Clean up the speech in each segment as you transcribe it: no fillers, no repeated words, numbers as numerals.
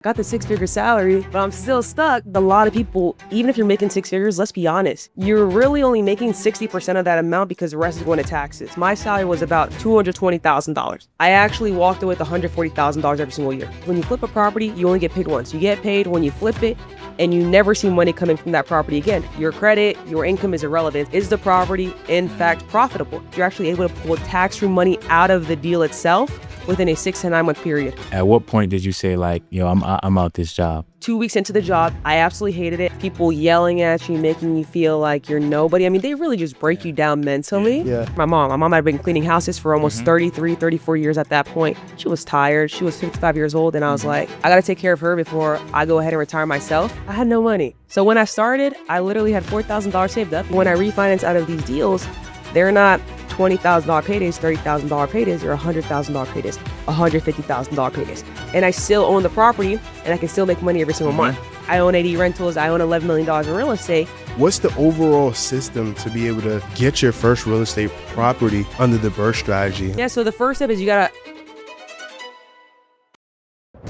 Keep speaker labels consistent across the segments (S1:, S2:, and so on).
S1: Got the six-figure salary, but I'm still stuck. A lot of people, even if you're making six figures, let's be honest, you're really only making 60% of that amount because the rest is going to taxes. My salary was about $220,000. I actually walked away with $140,000 every single year. When you flip a property, you only get paid once. You get paid when you flip it, and you never see money coming from that property again. Your credit, your income is irrelevant. Is the property, in fact, profitable? You're actually able to pull tax-free money out of the deal itself within a 6 to 9 month period.
S2: At what point did you say, like, yo, I'm out this job?
S1: 2 weeks into the job, I absolutely hated it. People yelling at you, making you feel like you're nobody. I mean, they really just break you down mentally.
S3: Yeah.
S1: My mom had been cleaning houses for almost 33, 34 years at that point. She was tired. She was 55 years old. And I was like, I got to take care of her before I go ahead and retire myself. I had no money. So when I started, I literally had $4,000 saved up. When I refinance out of these deals, they're not $20,000 paydays, $30,000 paydays, or $100,000 paydays, $150,000 paydays. And I still own the property, and I can still make money every single month. I own 80 rentals. I own $11 million in real estate.
S3: What's the overall system to be able to get your first real estate property under the BRRRR strategy?
S1: Yeah, so the first step is you gotta...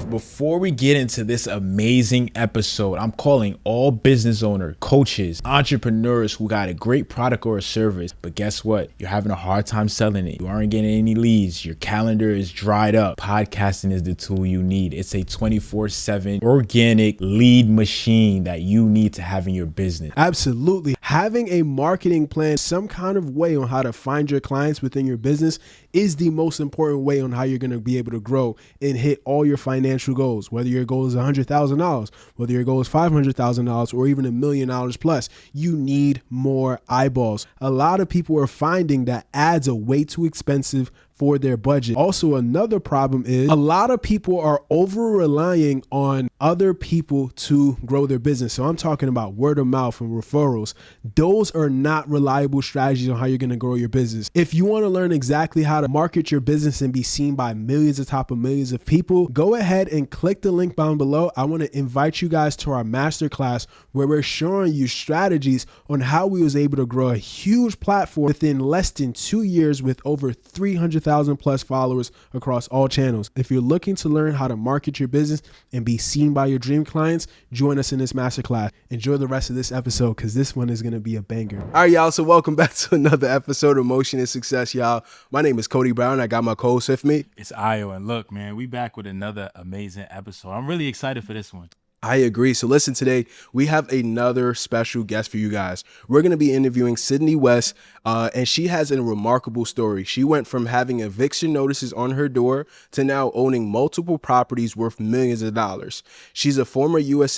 S4: Before we get into this amazing episode, I'm calling all business owners, coaches, entrepreneurs who got a great product or a service, but guess what? You're having a hard time selling it. You aren't getting any leads. Your calendar is dried up. Podcasting is the tool you need. It's a 24/7 organic lead machine that you need to have in your business.
S3: Absolutely. Having a marketing plan, some kind of way on how to find your clients within your business is the most important way on how you're going to be able to grow and hit all your financial goals. Whether your goal is $100,000, whether your goal is $500,000, or even $1 million plus, you need more eyeballs. A lot of people are finding that ads are way too expensive for their budget. Also, another problem is a lot of people are over relying on other people to grow their business. So I'm talking about word of mouth and referrals. Those are not reliable strategies on how you're going to grow your business. If you want to learn exactly how to market your business and be seen by millions on top of millions of people, go ahead and click the link down below. I want to invite you guys to our masterclass where we're showing you strategies on how we was able to grow a huge platform within less than 2 years with over 300,000 plus followers across all channels. If you're looking to learn how to market your business and be seen by your dream clients, join us in this masterclass. Enjoy the rest of this episode because this one is going to be a banger. All right, y'all. So welcome back to another episode of Motion and Success, y'all. My name is Cody Brown. I got my co-host with me.
S2: It's Ayo, and look, man, we back with another amazing episode. I'm really excited for this one.
S3: I agree. So listen, today we have another special guest for you guys. We're going to be interviewing Sydney West, and she has a remarkable story. She went from having eviction notices on her door to now owning multiple properties worth millions of dollars. She's a former U.S.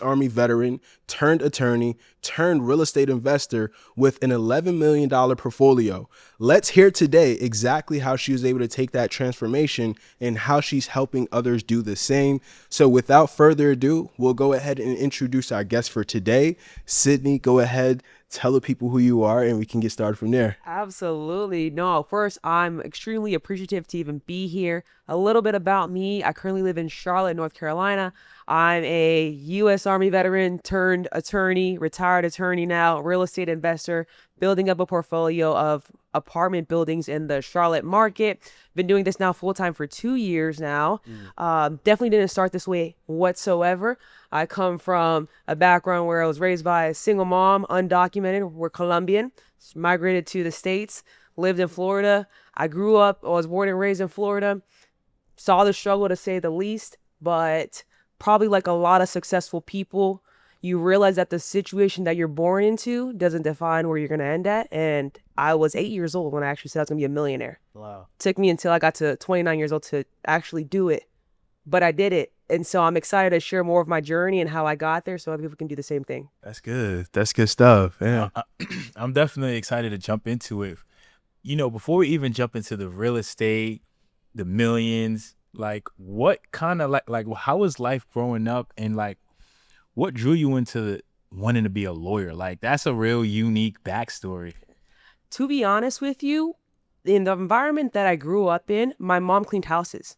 S3: Army veteran turned attorney turned real estate investor with an $11 million portfolio. Let's hear today exactly how she was able to take that transformation and how she's helping others do the same. So without further ado, we'll go ahead and introduce our guest for today. Sydney, go ahead, tell the people who you are, and we can get started from there.
S1: Absolutely. No, first, I'm extremely appreciative to even be here. A little bit about me. I currently live in Charlotte, North Carolina. I'm a U.S. Army veteran turned attorney, retired attorney now, real estate investor, building up a portfolio of apartment buildings in the Charlotte market. Been doing this now full-time for 2 years now. Definitely didn't start this way whatsoever. I come from a background where I was raised by a single mom, undocumented. We're Colombian, migrated to the States, lived in Florida. I was born and raised in Florida, saw the struggle to say the least, but probably like a lot of successful people, you realize that the situation that you're born into doesn't define where you're going to end at. And I was 8 years old when I actually said I was going to be a millionaire.
S3: Wow.
S1: Took me until I got to 29 years old to actually do it. But I did it. And so I'm excited to share more of my journey and how I got there so other people can do the same thing.
S3: That's good. That's good stuff. Yeah.
S2: I'm definitely excited to jump into it. You know, before we even jump into the real estate, the millions, like what kind of like how was life growing up, and like what drew you into wanting to be a lawyer? Like that's a real unique backstory.
S1: To be honest with you, in the environment that I grew up in, my mom cleaned houses.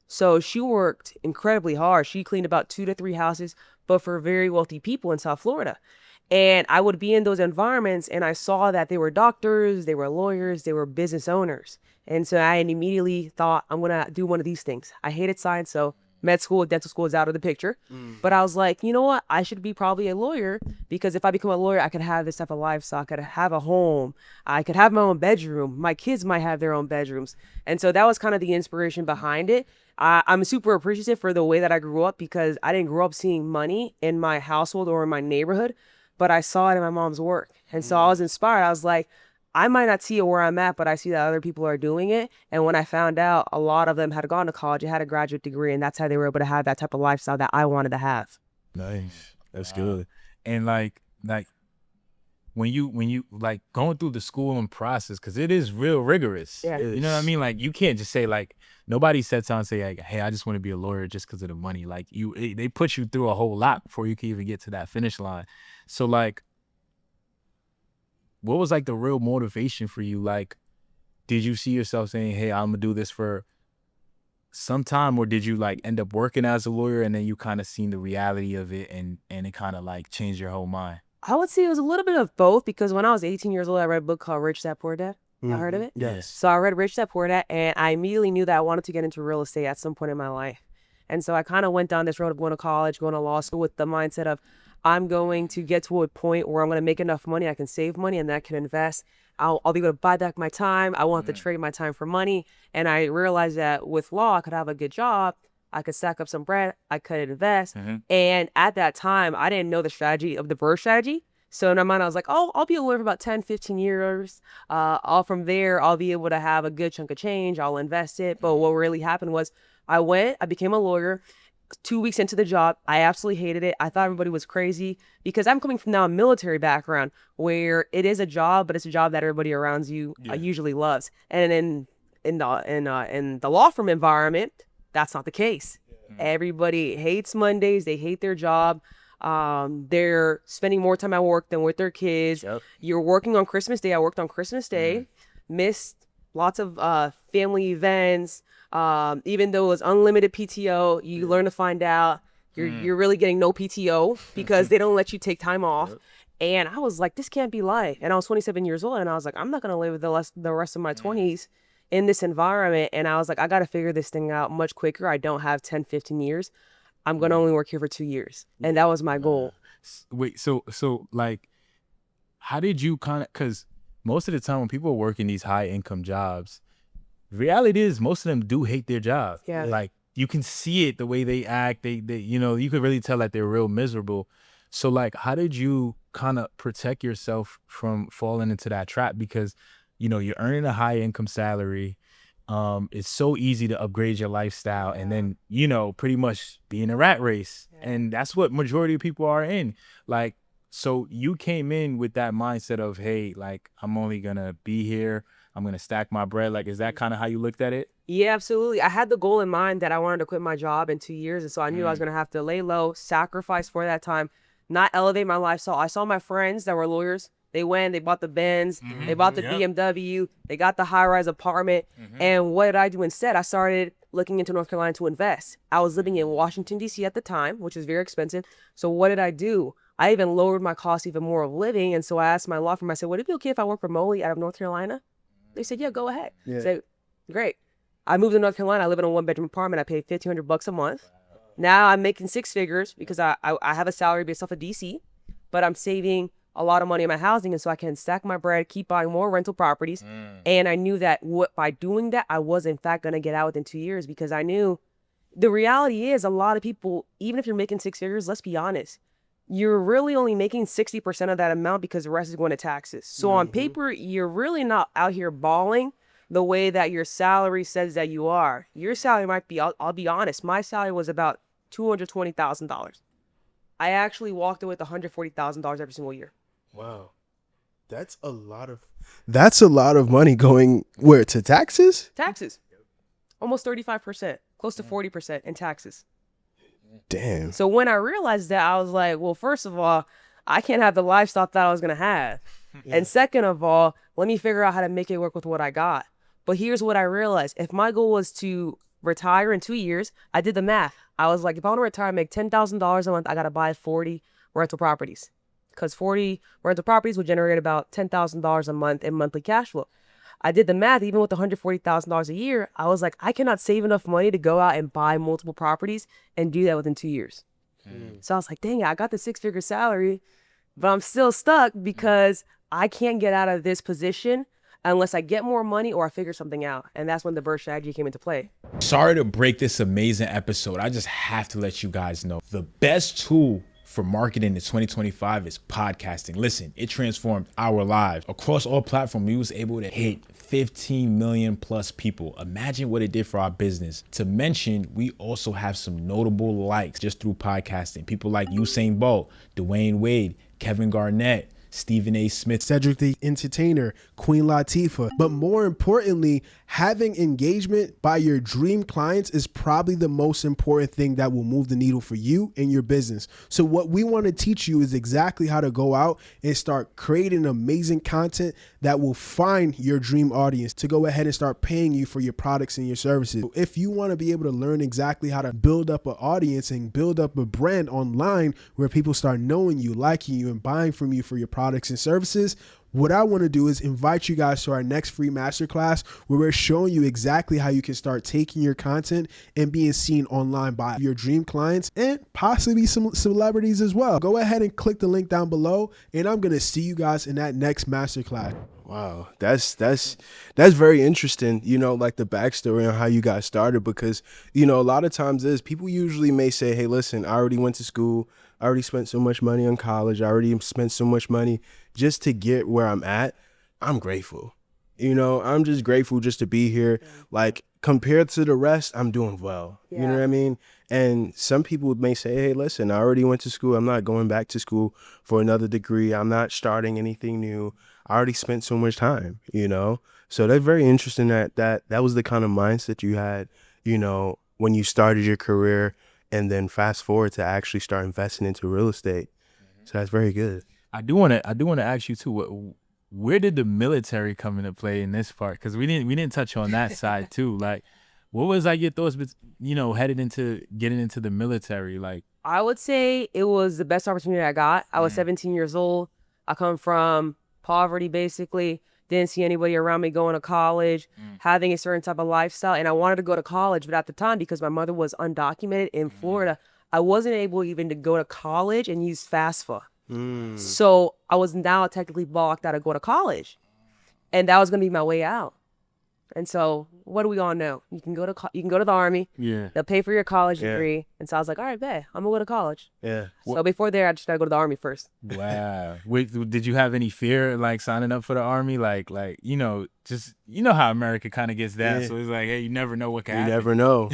S1: So she worked incredibly hard. She cleaned about 2 to 3 houses, but for very wealthy people in South Florida. And I would be in those environments and I saw that they were doctors, they were lawyers, they were business owners. And so I immediately thought, I'm going to do one of these things. I hated science, so med school, dental school is out of the picture. But I was like, you know what? I should be probably a lawyer, because if I become a lawyer, I could have this type of lifestyle. I could have a home. I could have my own bedroom. My kids might have their own bedrooms. And so that was kind of the inspiration behind it. I'm super appreciative for the way that I grew up, because I didn't grow up seeing money in my household or in my neighborhood, but I saw it in my mom's work. And so I was inspired. I was like, I might not see it where I'm at, but I see that other people are doing it. And when I found out a lot of them had gone to college, they had a graduate degree, and that's how they were able to have that type of lifestyle that I wanted to have.
S2: Nice. That's good. And like when you like going through the schooling process, because it is real rigorous.
S1: Yeah.
S2: You know what I mean? Like you can't just say, like, nobody sits down and say, like, hey, I just want to be a lawyer just because of the money. Like they put you through a whole lot before you can even get to that finish line. So like, what was like the real motivation for you? Like, did you see yourself saying, hey, I'm gonna do this for some time, or did you like end up working as a lawyer and then you kind of seen the reality of it and it kind of like changed your whole mind?
S1: I would say it was a little bit of both, because when I was 18 years old, I read a book called Rich Dad Poor Dad. I heard of it?
S3: Yes.
S1: So I read Rich Dad Poor Dad, and I immediately knew that I wanted to get into real estate at some point in my life. And so I kind of went down this road of going to college, going to law school, with the mindset of, I'm going to get to a point where I'm going to make enough money, I can save money, and then I can invest. I'll be able to buy back my time. I won't have to trade my time for money. And I realized that with law, I could have a good job. I could stack up some bread. I could invest. And at that time, I didn't know the strategy of the BRRRR strategy. So in my mind, I was like, oh, I'll be a lawyer for about 10, 15 years. From there, I'll be able to have a good chunk of change. I'll invest it. But what really happened was I became a lawyer. 2 weeks into the job, I absolutely hated it. I thought everybody was crazy, because I'm coming from now a military background where it is a job, but it's a job that everybody around you usually loves. And in the law firm environment, that's not the case. Everybody hates Mondays. They hate their job. They're spending more time at work than with their kids. You're working on Christmas Day. I worked on Christmas Day, missed lots of family events. Even though it was unlimited PTO, you learn to find out you're really getting no PTO because they don't let you take time off. And I was like, this can't be life. And I was 27 years old, and I was like, I'm not gonna live the rest of my 20s in this environment. And I was like, I gotta figure this thing out much quicker. I don't have 10, 15 years. I'm gonna only work here for 2 years, and that was my goal.
S2: Wait, so like, how did you because most of the time when people are working these high income jobs, reality is most of them do hate their job.
S1: Yeah.
S2: Like you can see it the way they act. They you could really tell that they're real miserable. So like, how did you kind of protect yourself from falling into that trap? Because you're earning a high income salary. It's so easy to upgrade your lifestyle and then pretty much be in a rat race. And that's what majority of people are in. Like, so you came in with that mindset of, hey, like, I'm only gonna be here, I'm gonna stack my bread. Like, is that kind of how you looked at it?
S1: Yeah, absolutely. I had the goal in mind that I wanted to quit my job in 2 years. And so I knew I was going to have to lay low, sacrifice for that time, not elevate my lifestyle. I saw my friends that were lawyers. They bought the Benz, they bought the BMW, they got the high-rise apartment. And what did I do instead? I started looking into North Carolina to invest. I was living in Washington, D.C. at the time, which is very expensive. So what did I do? I even lowered my cost even more of living. And so I asked my law firm, I said, would it be okay if I work remotely out of North Carolina? They said, yeah, go ahead. I said, great. I moved to North Carolina. I live in a one-bedroom apartment. I paid $1,500 a month. Now I'm making six figures because I have a salary based off of DC, but I'm saving a lot of money in my housing, and so I can stack my bread, keep buying more rental properties. And I knew that by doing that, I was in fact going to get out within 2 years, because I knew the reality is a lot of people, even if you're making six figures, let's be honest, you're really only making 60% of that amount because the rest is going to taxes. So on paper, you're really not out here balling the way that your salary says that you are. Your salary might be, I'll be honest, my salary was about $220,000. I actually walked away with $140,000 every single year.
S3: Wow. That's a lot of money going where, to taxes?
S1: Taxes. Almost 35%, close to 40% in taxes.
S3: Damn.
S1: So when I realized that, I was like, well, first of all, I can't have the lifestyle that I was going to have. And second of all, let me figure out how to make it work with what I got. But here's what I realized. If my goal was to retire in 2 years, I did the math. I was like, if I want to retire and make $10,000 a month, I got to buy 40 rental properties. because 40 rental properties would generate about $10,000 a month in monthly cash flow. I did the math. Even with $140,000 a year, I was like, I cannot save enough money to go out and buy multiple properties and do that within 2 years. So I was like, dang it, I got the 6-figure salary, but I'm still stuck because I can't get out of this position unless I get more money or I figure something out. And that's when the BRRRR strategy came into play.
S4: Sorry to break this amazing episode. I just have to let you guys know the best tool for marketing in 2025 is podcasting. Listen, it transformed our lives. Across all platforms, we was able to hit 15 million plus people. Imagine what it did for our business. To mention, we also have some notable likes just through podcasting. People like Usain Bolt, Dwayne Wade, Kevin Garnett, Stephen A. Smith,
S3: Cedric the Entertainer, Queen Latifah. But more importantly, having engagement by your dream clients is probably the most important thing that will move the needle for you and your business. So what we want to teach you is exactly how to go out and start creating amazing content that will find your dream audience to go ahead and start paying you for your products and your services. If you want to be able to learn exactly how to build up an audience and build up a brand online where people start knowing you, liking you, and buying from you for your products and services, what I want to do is invite you guys to our next free masterclass where we're showing you exactly how you can start taking your content and being seen online by your dream clients and possibly some celebrities as well. Go ahead and click the link down below, and I'm going to see you guys in that next masterclass.
S5: Wow, that's very interesting, you know, like the backstory on how you got started, because, you know, a lot of times people usually may say, hey, listen, I already went to school, I already spent so much money on college, I already spent so much money just to get where I'm at. I'm grateful. You know, I'm just grateful just to be here. Like, compared to the rest, I'm doing well. You know what I mean? And some people may say, hey, listen, I already went to school. I'm not going back to school for another degree. I'm not starting anything new. I already spent so much time, you know? So that's very interesting that was the kind of mindset you had, you know, when you started your career, and then fast forward to actually start investing into real estate. So that's very good.
S2: I do want to ask you too. Where did the military come into play in this part? Because we didn't touch on that side too. Like, what was like your thoughts, you know, headed into getting into the military? Like,
S1: I would say it was the best opportunity I got. I was 17 years old. I come from poverty, basically. Didn't see anybody around me going to college, having a certain type of lifestyle. And I wanted to go to college, but at the time, because my mother was undocumented in Florida, I wasn't able even to go to college and use FAFSA. So I was now technically blocked out of going to college. And that was going to be my way out. And so what do we all know? You can go to the Army.
S2: yeah.
S1: They'll pay for your college degree. And so I was like, all right, bet, I'm going to go to college.
S5: Yeah.
S1: So before there, I just got to go to the Army first.
S2: Wow. Wait, did you have any fear like signing up for the Army? Like, you know, just, you know how America kind of gets down.
S5: Yeah.
S2: So it's like, hey, you never know what can
S5: You
S2: happen.
S5: never know.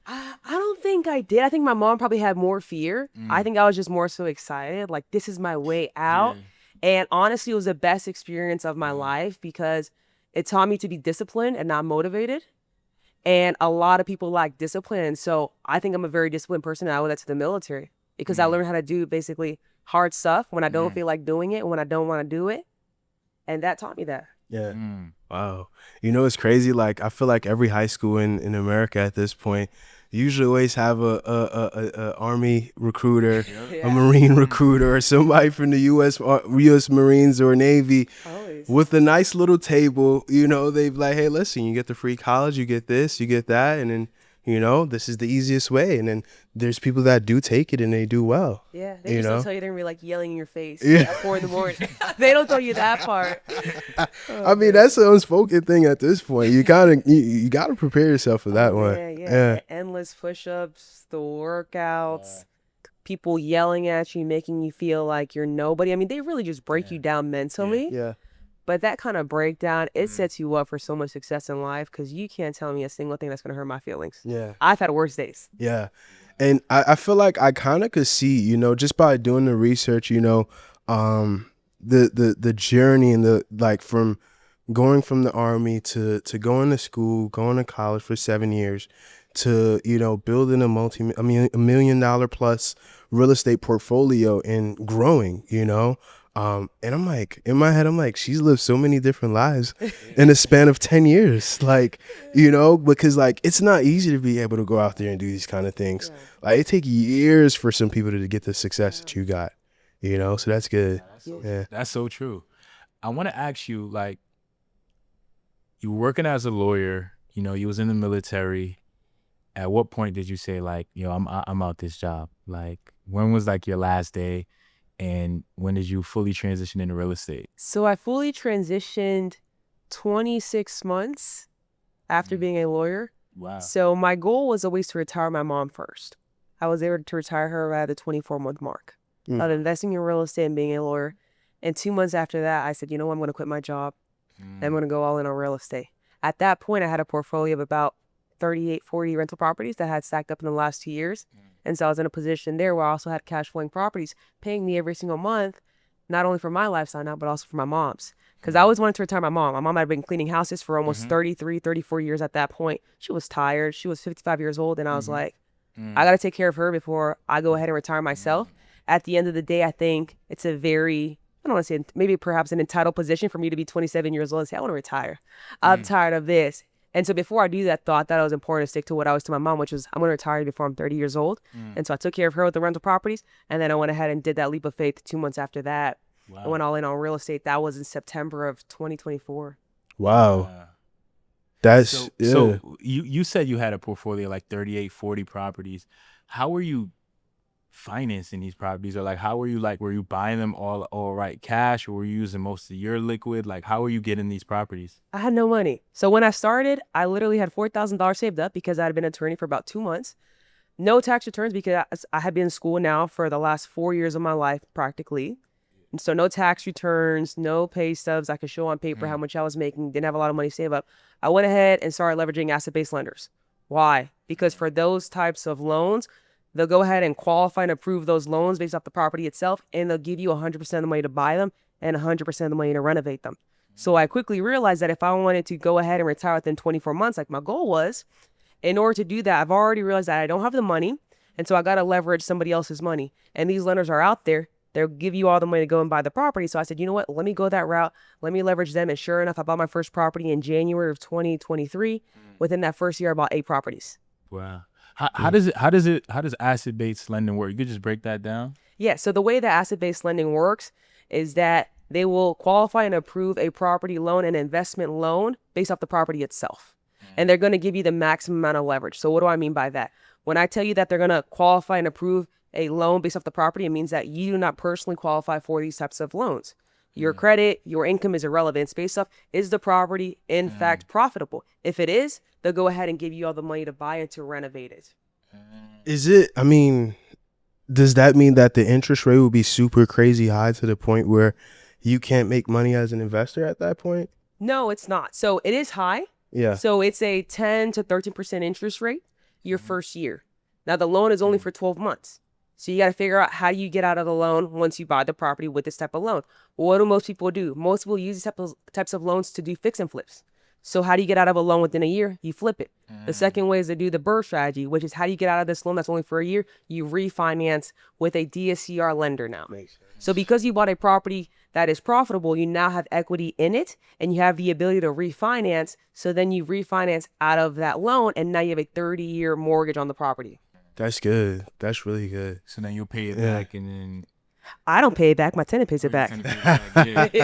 S1: I don't think I did. I think my mom probably had more fear. I think I was just more so excited. Like, this is my way out. And honestly, it was the best experience of my life because it taught me to be disciplined and not motivated. And a lot of people lack discipline. So I think I'm a very disciplined person. And I owe that to the military because I learned how to do basically hard stuff when I don't feel like doing it, when I don't want to do it. And that taught me that.
S5: Yeah. Wow. You know, it's crazy. Like, I feel like every high school in America at this point usually always have a Army recruiter, a Marine recruiter, or somebody from the U.S. Marines or Navy with a nice little table. You know, they've like, hey, listen, you get the free college, you get this, you get that, and then, you know, this is the easiest way. And then there's people that do take it and they do well.
S1: Yeah, they just don't tell you they're gonna be like yelling in your face
S5: Yeah.
S1: at 4 a.m. They don't tell you that part.
S5: I mean, that's an unspoken thing at this point. You you gotta prepare yourself for that one.
S1: Yeah. Endless push-ups, the workouts, people yelling at you, making you feel like you're nobody. I mean, they really just break you down mentally.
S5: Yeah.
S1: But that kind of breakdown, it sets you up for so much success in life because you can't tell me a single thing that's gonna hurt my feelings.
S5: Yeah.
S1: I've had worse days.
S5: Yeah. And I feel like I kind of could see, you know, just by doing the research, you know, the journey and the, like, from going from the Army to going to school, going to college for 7 years, to, you know, building a $1 million plus real estate portfolio and growing, you know. And I'm like, in my head, I'm like, she's lived so many different lives in a span of 10 years. Like, you know, because like, it's not easy to be able to go out there and do these kind of things. Like, it takes years for some people to get the success that you got, you know, so that's good. Yeah.
S2: That's so true. I want to ask you, like, you were working as a lawyer, you know, you was in the military. At what point did you say, like, yo, I'm out this job? Like, when was like your last day, and when did you fully transition into real estate?
S1: So I fully transitioned 26 months after being a lawyer.
S2: Wow.
S1: So my goal was always to retire my mom first. I was able to retire her at the 24-month mark of investing in real estate and being a lawyer. And 2 months after that, I said, you know what, I'm going to quit my job. I'm going to go all in on real estate. At that point, I had a portfolio of about 38, 40 rental properties that had stacked up in the last 2 years. And so I was in a position there where I also had cash flowing properties paying me every single month, not only for my lifestyle now, but also for my mom's. Because I always wanted to retire my mom. My mom had been cleaning houses for almost 33, 34 years at that point. She was tired. She was 55 years old. And I was like, I got to take care of her before I go ahead and retire myself. At the end of the day, I think it's a very, I don't want to say maybe perhaps an entitled position for me to be 27 years old and say, I want to retire. I'm tired of this. And so before I do that, thought that it was important to stick to what I was to my mom, which was I'm going to retire before I'm 30 years old. And so I took care of her with the rental properties. And then I went ahead and did that leap of faith 2 months after that.
S2: Wow.
S1: I went all in on real estate. That was in September of 2024.
S5: Wow. That's
S2: So,
S5: yeah.
S2: so you said you had a portfolio of like 38, 40 properties. How were you financing these properties? Or like, how were you, like, were you buying them all right cash, or were you using most of your liquid? Like, how were you getting these properties?
S1: I had no money. So when I started, I literally had $4,000 saved up because I had been an attorney for about 2 months. No tax returns because I had been in school now for the last 4 years of my life, practically. And so no tax returns, no pay stubs. I could show on paper how much I was making, didn't have a lot of money saved up. I went ahead and started leveraging asset-based lenders. Why? Because for those types of loans, they'll go ahead and qualify and approve those loans based off the property itself, and they'll give you 100% of the money to buy them and 100% of the money to renovate them. So I quickly realized that if I wanted to go ahead and retire within 24 months, like my goal was, in order to do that, I've already realized that I don't have the money, and so I got to leverage somebody else's money. And these lenders are out there. They'll give you all the money to go and buy the property. So I said, you know what? Let me go that route. Let me leverage them. And sure enough, I bought my first property in January of 2023. Within that first year, I bought 8 properties.
S2: Wow. How does asset-based lending work? You could just break that down.
S1: Yeah. So the way that asset-based lending works is that they will qualify and approve a property loan, an investment loan based off the property itself. And they're going to give you the maximum amount of leverage. So what do I mean by that? When I tell you that they're going to qualify and approve a loan based off the property, it means that you do not personally qualify for these types of loans. Your credit, your income is irrelevant. It's based off, is the property in fact profitable? If it is, they'll go ahead and give you all the money to buy it, to renovate it.
S5: Is it, I mean, does that mean that the interest rate will be super crazy high to the point where you can't make money as an investor at that point?
S1: No, it's not. So it is high.
S5: Yeah.
S1: So it's a 10 to 13% interest rate your first year. Now the loan is only for 12 months. So you got to figure out how do you get out of the loan once you buy the property with this type of loan. What do most people do? Most people use these types of loans to do fix and flips. So how do you get out of a loan within a year? You flip it. The second way is to do the BRRRR strategy, which is how do you get out of this loan that's only for a year? You refinance with a DSCR lender now. So because you bought a property that is profitable, you now have equity in it and you have the ability to refinance. So then you refinance out of that loan and now you have a 30-year mortgage on the property.
S5: That's good. That's really good.
S2: So then you'll pay it back, and then
S1: I don't pay it back. My tenant pays it back.
S2: Okay.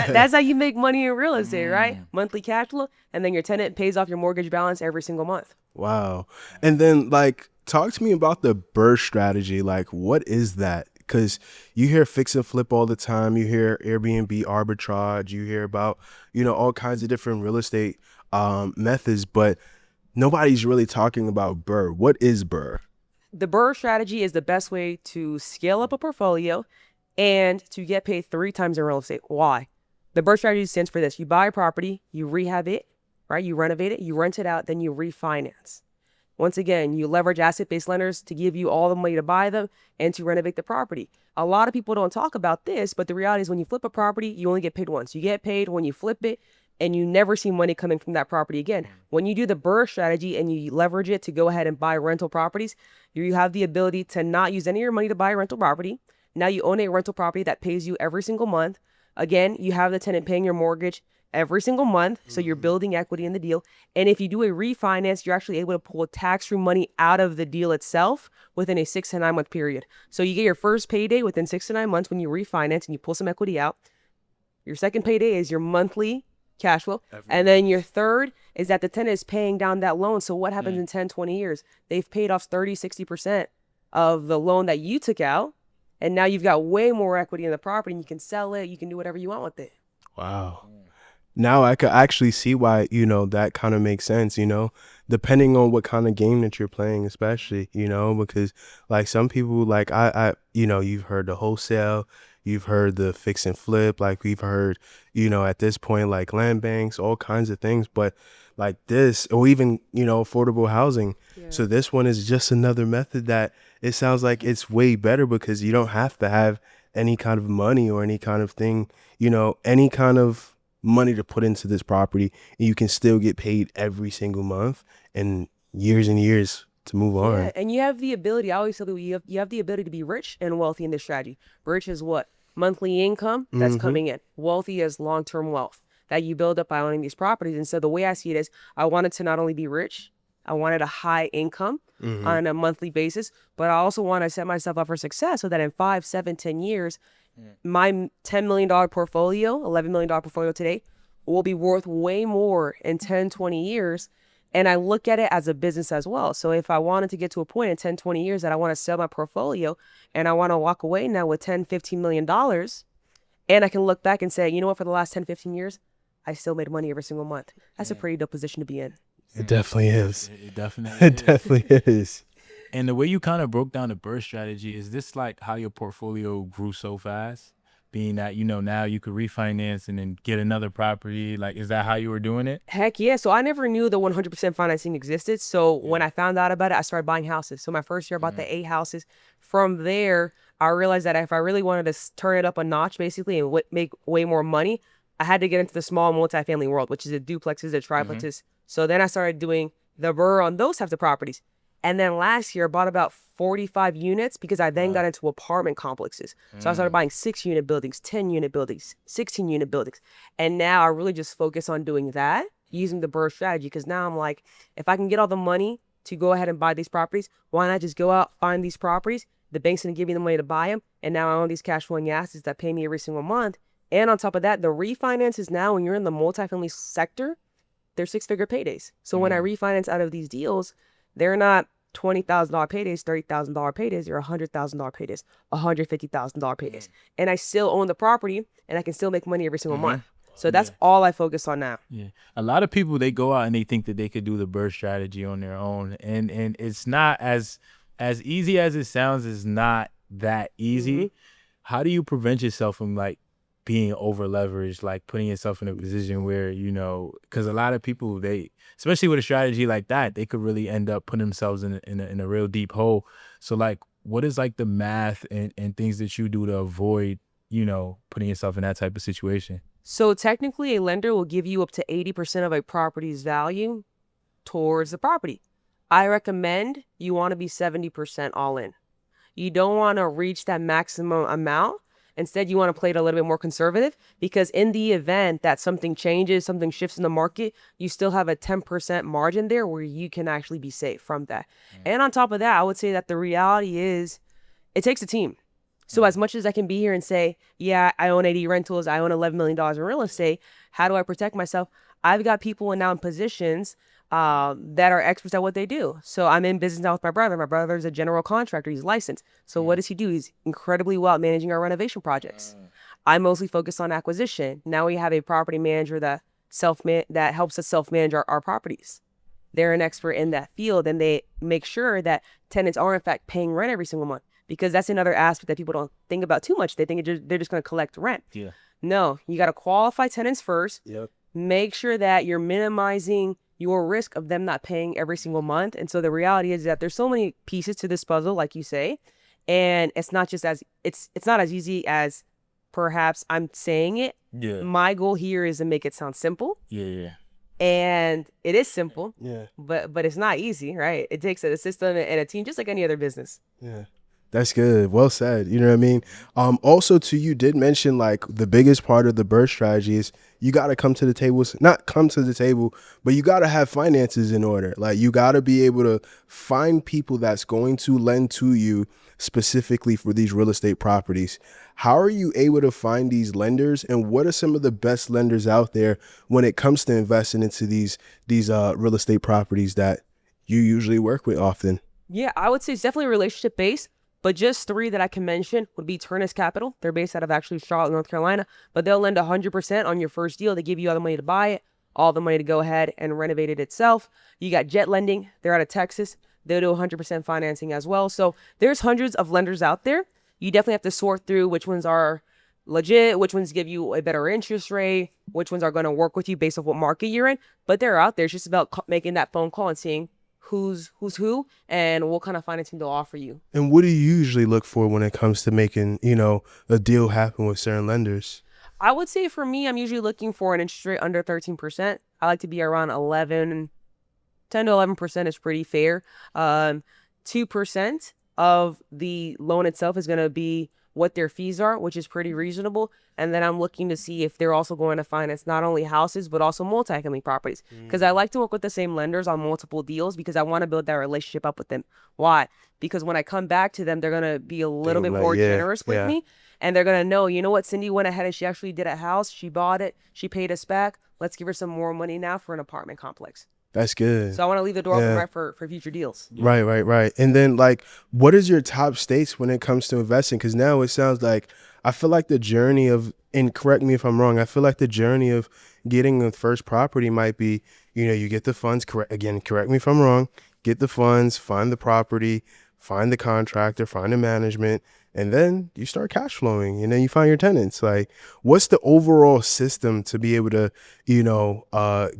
S1: That's how you make money in real estate, right? Monthly cash flow, and then your tenant pays off your mortgage balance every single month.
S5: Wow. And then, like, talk to me about the BRRRR strategy. Like, what is that? Because you hear fix and flip all the time. You hear Airbnb arbitrage. You hear about, you know, all kinds of different real estate methods, but nobody's really talking about BRRRR. What is BRRRR?
S1: The BRRRR strategy is the best way to scale up a portfolio and to get paid 3 times in real estate. Why? The BRRRR strategy stands for this. You buy a property, you rehab it, right? You renovate it, you rent it out, then you refinance. Once again, you leverage asset-based lenders to give you all the money to buy them and to renovate the property. A lot of people don't talk about this, but the reality is when you flip a property, you only get paid once. You get paid when you flip it, and you never see money coming from that property again. When you do the BRRRR strategy and you leverage it to go ahead and buy rental properties, you have the ability to not use any of your money to buy a rental property. Now you own a rental property that pays you every single month. Again, you have the tenant paying your mortgage. every single month. So you're building equity in the deal. And if you do a refinance, you're actually able to pull tax-free money out of the deal itself within a 6 to 9 month period. So you get your first payday within 6 to 9 months when you refinance and you pull some equity out. Your second payday is your monthly cash flow. And then your third is that the tenant is paying down that loan. So what happens in 10, 20 years? They've paid off 30, 60% of the loan that you took out. And now you've got way more equity in the property and you can sell it. You can do whatever you want with it.
S5: Wow. Now I could actually see why, that kind of makes sense, depending on what kind of game that you're playing, especially, because like some people, like you've heard the wholesale, you've heard the fix and flip, like we've heard, at this point, like land banks, all kinds of things, but like this, or even, affordable housing.
S1: Yeah.
S5: So this one is just another method that it sounds like it's way better because you don't have to have any kind of money or any kind of thing, any kind of money to put into this property, and you can still get paid every single month and years to move on.
S1: Yeah, and you have the ability, I always tell you, you have the ability to be rich and wealthy in this strategy. Rich is what? Monthly income that's coming in. Wealthy is long-term wealth that you build up by owning these properties. And so the way I see it is I wanted to not only be rich, I wanted a high income on a monthly basis, but I also want to set myself up for success so that in 5, 7, 10 years, my $10 million portfolio, $11 million portfolio today, will be worth way more in 10, 20 years. And I look at it as a business as well. So if I wanted to get to a point in 10, 20 years that I want to sell my portfolio and I want to walk away now with $10, $15 million, and I can look back and say, you know what, for the last 10, 15 years, I still made money every single month. That's a pretty dope position to be in.
S5: It definitely is.
S2: It definitely
S5: It definitely is.
S2: And the way you kind of broke down the BRRRR strategy, is this like how your portfolio grew so fast? Being that, now you could refinance and then get another property. Like, is that how you were doing it?
S1: Heck yeah. So I never knew the 100% financing existed. So when I found out about it, I started buying houses. So my first year, I bought the 8 houses. From there, I realized that if I really wanted to turn it up a notch, basically, and make way more money, I had to get into the small multifamily world, which is the duplexes, the triplexes. So then I started doing the BRRRR on those types of properties. And then last year, I bought about 45 units because I then got into apartment complexes. So I started buying 6-unit buildings, 10-unit buildings, 16-unit buildings. And now I really just focus on doing that, using the BRRRR strategy, because now I'm like, if I can get all the money to go ahead and buy these properties, why not just go out, find these properties? The bank's going to give me the money to buy them. And now I own these cash flowing assets that pay me every single month. And on top of that, the refinances now, when you're in the multifamily sector, they're 6-figure paydays. So when I refinance out of these deals, they're not $20,000 paydays, $30,000 paydays, they're $100,000 paydays, $150,000 paydays. And I still own the property and I can still make money every single month. So that's all I focus on now.
S2: Yeah. A lot of people, they go out and they think that they could do the BRRRR strategy on their own. And it's not as easy as it sounds. It's not that easy. How do you prevent yourself from like being over leveraged, like putting yourself in a position where, because a lot of people, they, especially with a strategy like that, they could really end up putting themselves in a real deep hole. So like, what is like the math and things that you do to avoid, putting yourself in that type of situation?
S1: So technically a lender will give you up to 80% of a property's value towards the property. I recommend you want to be 70% all in. You don't want to reach that maximum amount. Instead, you want to play it a little bit more conservative, because in the event that something changes, something shifts in the market, you still have a 10% margin there where you can actually be safe from that. And on top of that, I would say that the reality is it takes a team. So as much as I can be here and say, yeah, I own 80 rentals, I own $11 million in real estate, how do I protect myself? I've got people now in positions that are experts at what they do. So I'm in business now with my brother. My brother's a general contractor. He's licensed. So what does he do? He's incredibly well at managing our renovation projects. I mostly focus on acquisition. Now we have a property manager that helps us self-manage our properties. They're an expert in that field, and they make sure that tenants are in fact paying rent every single month, because that's another aspect that people don't think about too much. They think they're just going to collect rent.
S2: Yeah.
S1: No, you got to qualify tenants first.
S5: Yep.
S1: Make sure that you're minimizing your risk of them not paying every single month. And so the reality is that there's so many pieces to this puzzle, like you say, and it's not as easy as perhaps I'm saying it.
S2: Yeah.
S1: My goal here is to make it sound simple.
S2: Yeah.
S1: And it is simple.
S5: Yeah.
S1: But it's not easy, right? It takes a system and a team, just like any other business.
S5: Yeah. That's good. Well said. You know what I mean? Also too, you did mention like the biggest part of the BRRRR strategy is you got to come to the table, not come to the table, but you got to have finances in order. Like you got to be able to find people that's going to lend to you specifically for these real estate properties. How are you able to find these lenders, and what are some of the best lenders out there when it comes to investing into these real estate properties that you usually work with often?
S1: Yeah, I would say it's definitely relationship based, but just three that I can mention would be Turnus Capital. They're based out of actually Charlotte, North Carolina, but they'll lend 100% on your first deal. They give you all the money to buy it, all the money to go ahead and renovate it itself. You got Jet Lending. They're out of Texas. They'll do 100% financing as well. So there's hundreds of lenders out there. You definitely have to sort through which ones are legit, which ones give you a better interest rate, which ones are going to work with you based off what market you're in. But they're out there. It's just about making that phone call and seeing who's who and what kind of financing they'll offer you.
S5: And what do you usually look for when it comes to making, a deal happen with certain lenders?
S1: I would say for me, I'm usually looking for an interest rate under 13%. I like to be around 10 to 11% is pretty fair. 2% of the loan itself is going to be what their fees are, which is pretty reasonable. And then I'm looking to see if they're also going to finance not only houses, but also multifamily properties. Because I like to work with the same lenders on multiple deals because I want to build that relationship up with them. Why? Because when I come back to them, they're going to be a little bit more generous with me. And they're going to know, you know what, Cindy went ahead and she actually did a house. She bought it. She paid us back. Let's give her some more money now for an apartment complex.
S5: That's good.
S1: So I want to leave the door open right for future deals.
S5: Right. And then like, what is your top states when it comes to investing? Because now it sounds like, I feel like the journey of, and correct me if I'm wrong, I feel like the journey of getting the first property might be, you get the funds, correct me if I'm wrong, get the funds, find the property, find the contractor, find the management, and then you start cash flowing, and then you find your tenants. Like, what's the overall system to be able to,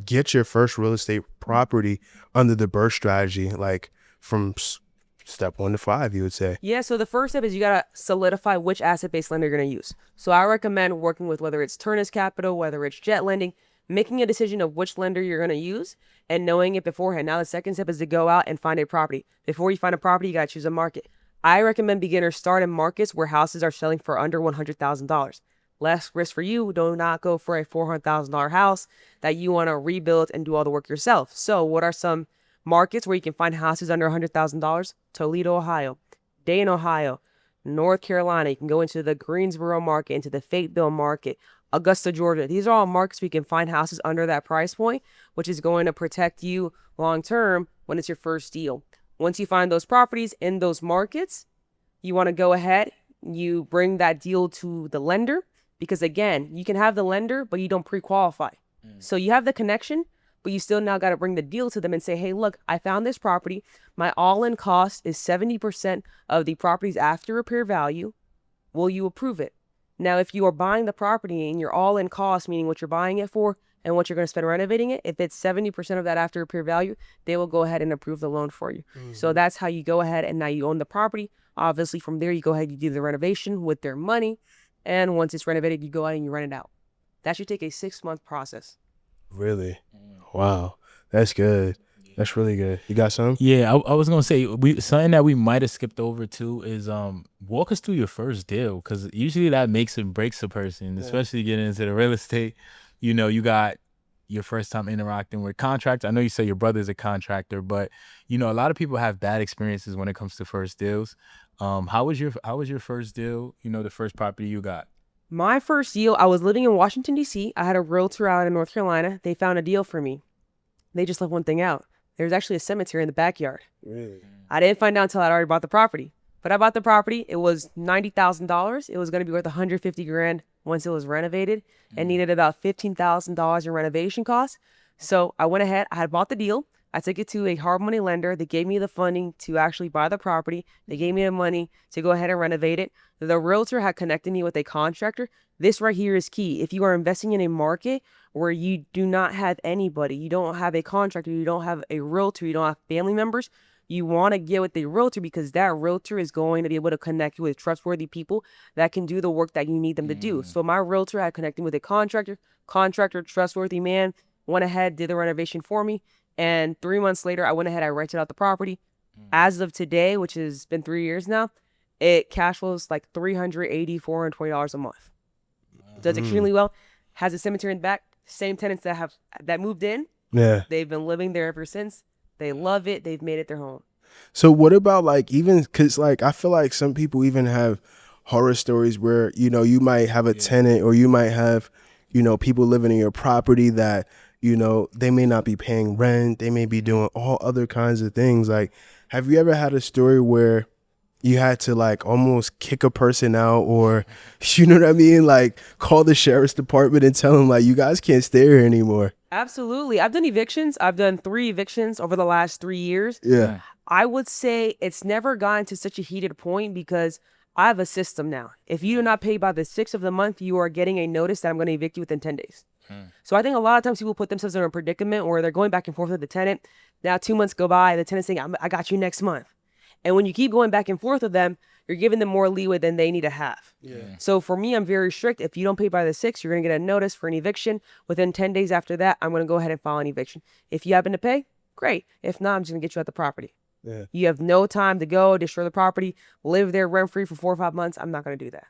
S5: get your first real estate property under the BRRRR strategy, like from step 1 to 5, you would say?
S1: Yeah, so the first step is you got to solidify which asset-based lender you're going to use. So I recommend working with whether it's Turnus Capital, whether it's Jet Lending, making a decision of which lender you're going to use and knowing it beforehand. Now, the second step is to go out and find a property. Before you find a property, you got to choose a market. I recommend beginners start in markets where houses are selling for under $100,000. Less risk for you. Do not go for a $400,000 house that you want to rebuild and do all the work yourself. So what are some markets where you can find houses under $100,000? Toledo, Ohio, Dayton, Ohio, North Carolina. You can go into the Greensboro market, into the Fayetteville market, Augusta, Georgia. These are all markets where you can find houses under that price point, which is going to protect you long term when it's your first deal. Once you find those properties in those markets, you want to go ahead, you bring that deal to the lender, because again, you can have the lender, but you don't pre-qualify. So you have the connection, but you still now got to bring the deal to them and say, hey, look, I found this property. My all-in cost is 70% of the property's after repair value. Will you approve it? Now, if you are buying the property and your all-in cost, meaning what you're buying it for and what you're going to spend renovating it, if it's 70% of that after repair value, they will go ahead and approve the loan for you. So that's how you go ahead and now you own the property. Obviously, from there, you go ahead, you do the renovation with their money. And once it's renovated, you go out and you rent it out. That should take a 6-month process.
S5: Really? Wow. That's good. That's really good. You got some?
S2: Yeah, I was gonna say something that we might have skipped over too is walk us through your first deal, because usually that makes and breaks a person, especially getting into the real estate. You got your first time interacting with contractors. I know you say your brother's a contractor, but a lot of people have bad experiences when it comes to first deals. How was your first deal? The first property you got?
S1: My first deal, I was living in Washington, D.C. I had a realtor out in North Carolina. They found a deal for me. They just left one thing out. There's actually a cemetery in the backyard.
S5: Really?
S1: I didn't find out until I'd already bought the property. But I bought the property. It was $90,000. It was going to be worth $150,000 once it was renovated and needed about $15,000 in renovation costs. So I went ahead. I had bought the deal. I took it to a hard money lender. They gave me the funding to actually buy the property. They gave me the money to go ahead and renovate it. The realtor had connected me with a contractor. This right here is key. If you are investing in a market where you do not have anybody, you don't have a contractor, you don't have a realtor, you don't have family members, you want to get with the realtor because that realtor is going to be able to connect you with trustworthy people that can do the work that you need them to do. So my realtor had connected with a contractor, trustworthy man, went ahead, did the renovation for me. And 3 months later, I went ahead, I rented out the property. As of today, which has been 3 years now, It cash flows like $380, $420 a month. Does extremely well. Has a cemetery in the back. Same tenants that moved in.
S5: Yeah.
S1: They've been living there ever since. They love it. They've made it their home.
S5: So what about like even because like I feel like some people even have horror stories where you might have a tenant or you might have people living in your property that they may not be paying rent, they may be doing all other kinds of things. Like, have you ever had a story where you had to like almost kick a person out, or you know what I mean, like call the sheriff's department and tell them like you guys can't stay here anymore?
S1: Absolutely. I've done evictions. I've done 3 evictions over the last 3 years.
S5: Yeah.
S1: I would say it's never gotten to such a heated point because I have a system now. If you do not pay by the 6th of the month, you are getting a notice that I'm going to evict you within 10 days. So I think a lot of times people put themselves in a predicament where they're going back and forth with the tenant. Now 2 months go by, the tenant's saying, I got you next month. And when you keep going back and forth with them, you're giving them more leeway than they need to have. So for me, I'm very strict. If you don't pay by the 6th, you're going to get a notice for an eviction. Within 10 days after that, I'm going to go ahead and file an eviction. If you happen to pay, great. If not, I'm just going to get you out the property.
S5: Yeah.
S1: You have no time to go destroy the property, live there rent free for 4 or 5 months. I'm not going to do that.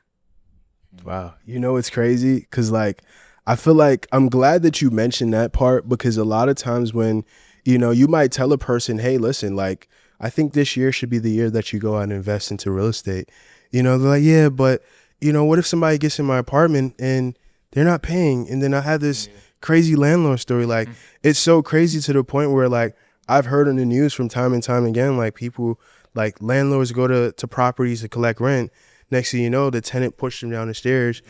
S5: Wow. It's crazy because like I feel like I'm glad that you mentioned that part, because a lot of times when you might tell a person, hey, listen, like I think this year should be the year that you go out and invest into real estate. They're like, yeah, but what if somebody gets in my apartment and they're not paying? And then I have this crazy landlord story. Like it's so crazy to the point where like I've heard on the news from time and time again, like people, like landlords go to properties to collect rent. Next thing you know, the tenant pushed them down the stairs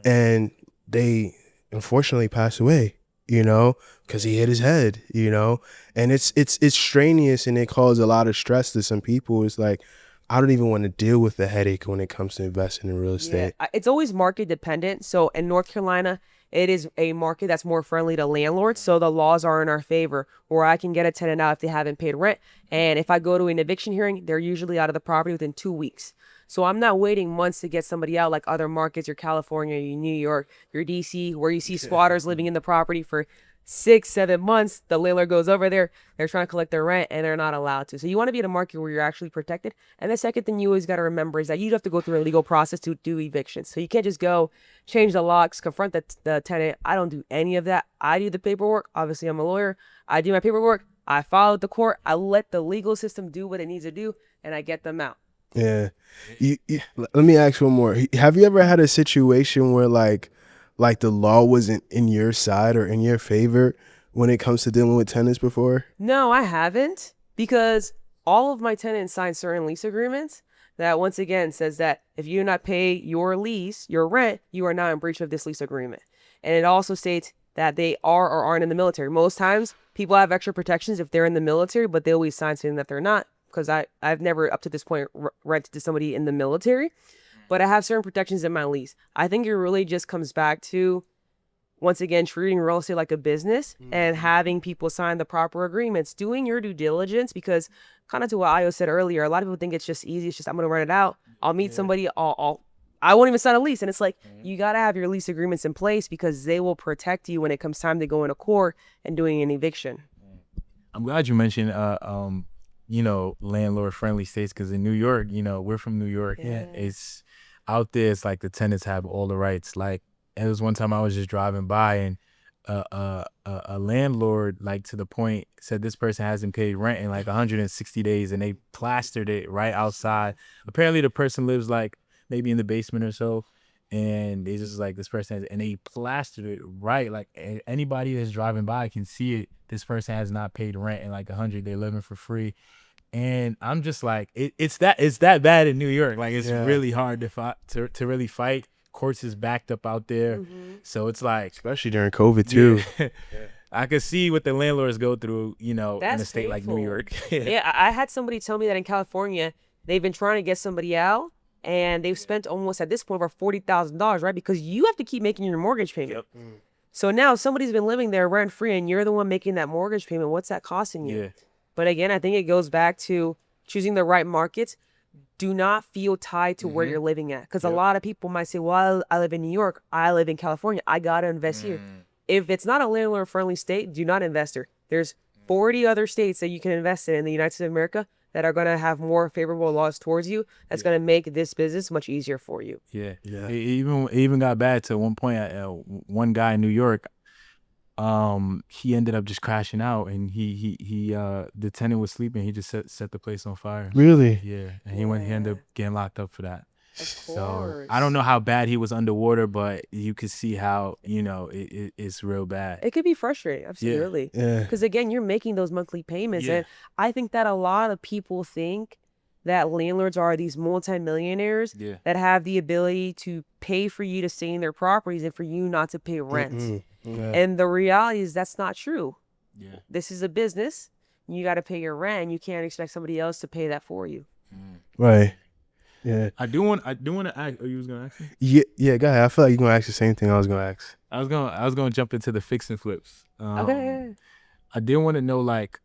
S5: and they unfortunately passed away, because he hit his head, and it's strenuous and it caused a lot of stress to some people. It's like, I don't even want to deal with the headache when it comes to investing in real estate.
S1: Yeah, it's always market dependent. So in North Carolina, it is a market that's more friendly to landlords. So the laws are in our favor, where I can get a tenant out if they haven't paid rent. And if I go to an eviction hearing, they're usually out of the property within 2 weeks. So I'm not waiting months to get somebody out like other markets, your California, your New York, your DC, where you see squatters living in the property for 6, 7 months. The landlord goes over there, they're trying to collect their rent and they're not allowed to. So you want to be in a market where you're actually protected. And the second thing you always got to remember is that you have to go through a legal process to do evictions. So you can't just go change the locks, confront the tenant. I don't do any of that. I do the paperwork. Obviously, I'm a lawyer. I do my paperwork. I file with the court. I let the legal system do what it needs to do, and I get them out.
S5: Yeah. Let me ask one more. Have you ever had a situation where like the law wasn't in your side or in your favor when it comes to dealing with tenants before?
S1: No, I haven't, because all of my tenants signed certain lease agreements that once again says that if you do not pay your lease, your rent, you are not in breach of this lease agreement. And it also states that they are or aren't in the military. Most times people have extra protections if they're in the military, but they always sign saying that they're not, because I've never up to this point rented to somebody in the military, but I have certain protections in my lease. I think it really just comes back to, once again, treating real estate like a business and having people sign the proper agreements, doing your due diligence, because kind of to what Ayo said earlier, a lot of people think it's just easy. It's just, I'm going to rent it out. I'll meet somebody. I won't even sign a lease. And it's like, you got to have your lease agreements in place because they will protect you when it comes time to go into court and doing an eviction.
S2: I'm glad you mentioned, landlord friendly states, because in New York, we're from New York. Yeah. It's out there. It's like the tenants have all the rights. Like, it was one time I was just driving by and a landlord, like to the point, said this person hasn't paid rent in like 160 days, and they plastered it right outside. Apparently the person lives like maybe in the basement or so, and they just like, this person has, and they plastered it right, like anybody that's driving by can see it. This person has not paid rent in like 100. They're living for free. And I'm just like, it's that bad in New York. Like, it's really hard to really fight. Courts is backed up out there. So it's like,
S5: especially during COVID too.
S2: I could see what the landlords go through, in
S1: That's
S2: a state like New York.
S1: Yeah, I had somebody tell me that in California, they've been trying to get somebody out, and they've spent almost at this point over $40,000, right? Because you have to keep making your mortgage payment. So now somebody's been living there rent free, and you're the one making that mortgage payment. What's that costing you?
S2: Yeah.
S1: But again, I think it goes back to choosing the right markets. Do not feel tied to where you're living at. Because a lot of people might say, well, I live in New York. I live in California. I got to invest here. If it's not a landlord-friendly state, do not invest here. There's 40 other states that you can invest in the United States of America. that are going to have more favorable laws towards you. That's going to make this business much easier for you.
S2: Yeah.
S5: Yeah.
S2: It even got bad to one point. One guy in New York, he ended up just crashing out, and the tenant was sleeping. He just set the place on fire.
S5: Really?
S2: Yeah, and he ended up getting locked up for that.
S1: Of
S2: So I don't know how bad he was underwater, but you could see how, it's real bad.
S1: It could be frustrating, absolutely.
S5: Yeah.
S1: Because again, you're making those monthly payments.
S2: Yeah.
S1: And I think that a lot of people think that landlords are these multimillionaires
S2: Yeah.
S1: that have the ability to pay for you to stay in their properties and for you not to pay rent.
S5: Mm-mm. Yeah.
S1: And the reality is that's not true.
S2: Yeah.
S1: This is a business. You got to pay your rent. You can't expect somebody else to pay that for you.
S5: Right. Yeah.
S2: I do want to ask. Oh, you was gonna ask me?
S5: Yeah. Go ahead. I feel like you're gonna ask the same thing I was gonna ask.
S2: I was gonna jump into the fix and flips.
S1: Okay.
S2: I did want to know, like,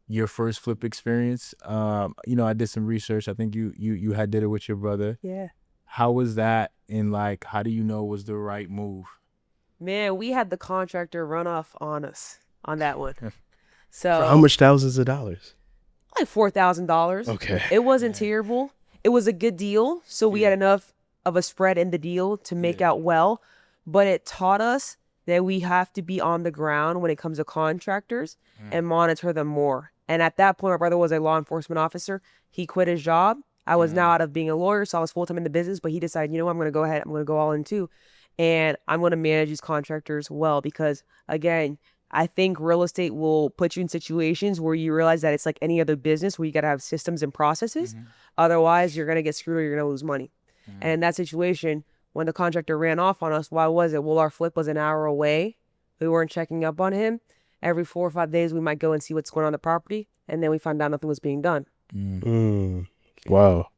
S2: your first flip experience. I did some research. I think you had did it with your brother.
S1: Yeah.
S2: How was that? And like, how do you know it was the right move?
S1: Man, we had the contractor run off on us on that one. So
S5: How much thousands of dollars?
S1: like $4,000.
S5: Okay.
S1: It wasn't terrible. It was a good deal. So we had enough of a spread in the deal to make out well. But it taught us that we have to be on the ground when it comes to contractors and monitor them more. And at that point, my brother was a law enforcement officer. He quit his job. I was now out of being a lawyer, so I was full-time in the business. But he decided, you know what, I'm going to go ahead. I'm going to go all in too. And I'm going to manage these contractors well because, again, I think real estate will put you in situations where you realize that it's like any other business where you got to have systems and processes. Otherwise, you're going to get screwed or you're going to lose money. And in that situation, when the contractor ran off on us, why was it? Well, our flip was an hour away. We weren't checking up on him. Every 4 or 5 days, we might go and see what's going on the property. And then we found out nothing was being done.
S5: Wow.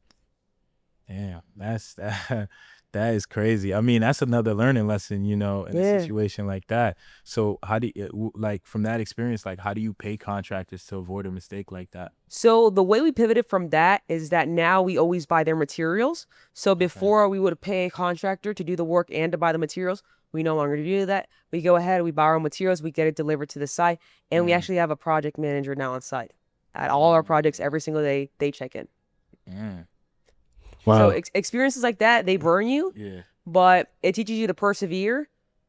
S2: Damn, that is crazy. I mean, that's another learning lesson, in a situation like that. So how do you, like, from that experience, like, how do you pay contractors to avoid a mistake like that?
S1: So the way we pivoted from that is that now we always buy their materials. So before we would pay a contractor to do the work and to buy the materials, we no longer do that. We go ahead, we buy our materials, we get it delivered to the site, and we actually have a project manager now on site. At all our projects, every single day, they check in.
S5: Wow.
S1: So experiences like that, they burn you,
S2: Yeah.
S1: but it teaches you to persevere,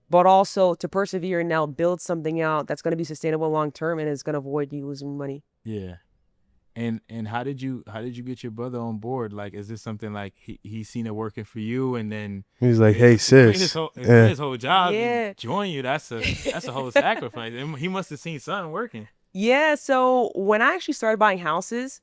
S1: but also to persevere and now build something out that's going to be sustainable long term and is going to avoid you losing money.
S2: Yeah. And how did you get your brother on board? Like, is this something like he seen it working for you, and then
S5: He's like, hey, sis.
S2: his whole job
S1: Yeah.
S2: join you? That's a whole sacrifice. And he must have seen something working.
S1: Yeah, so when I actually started buying houses,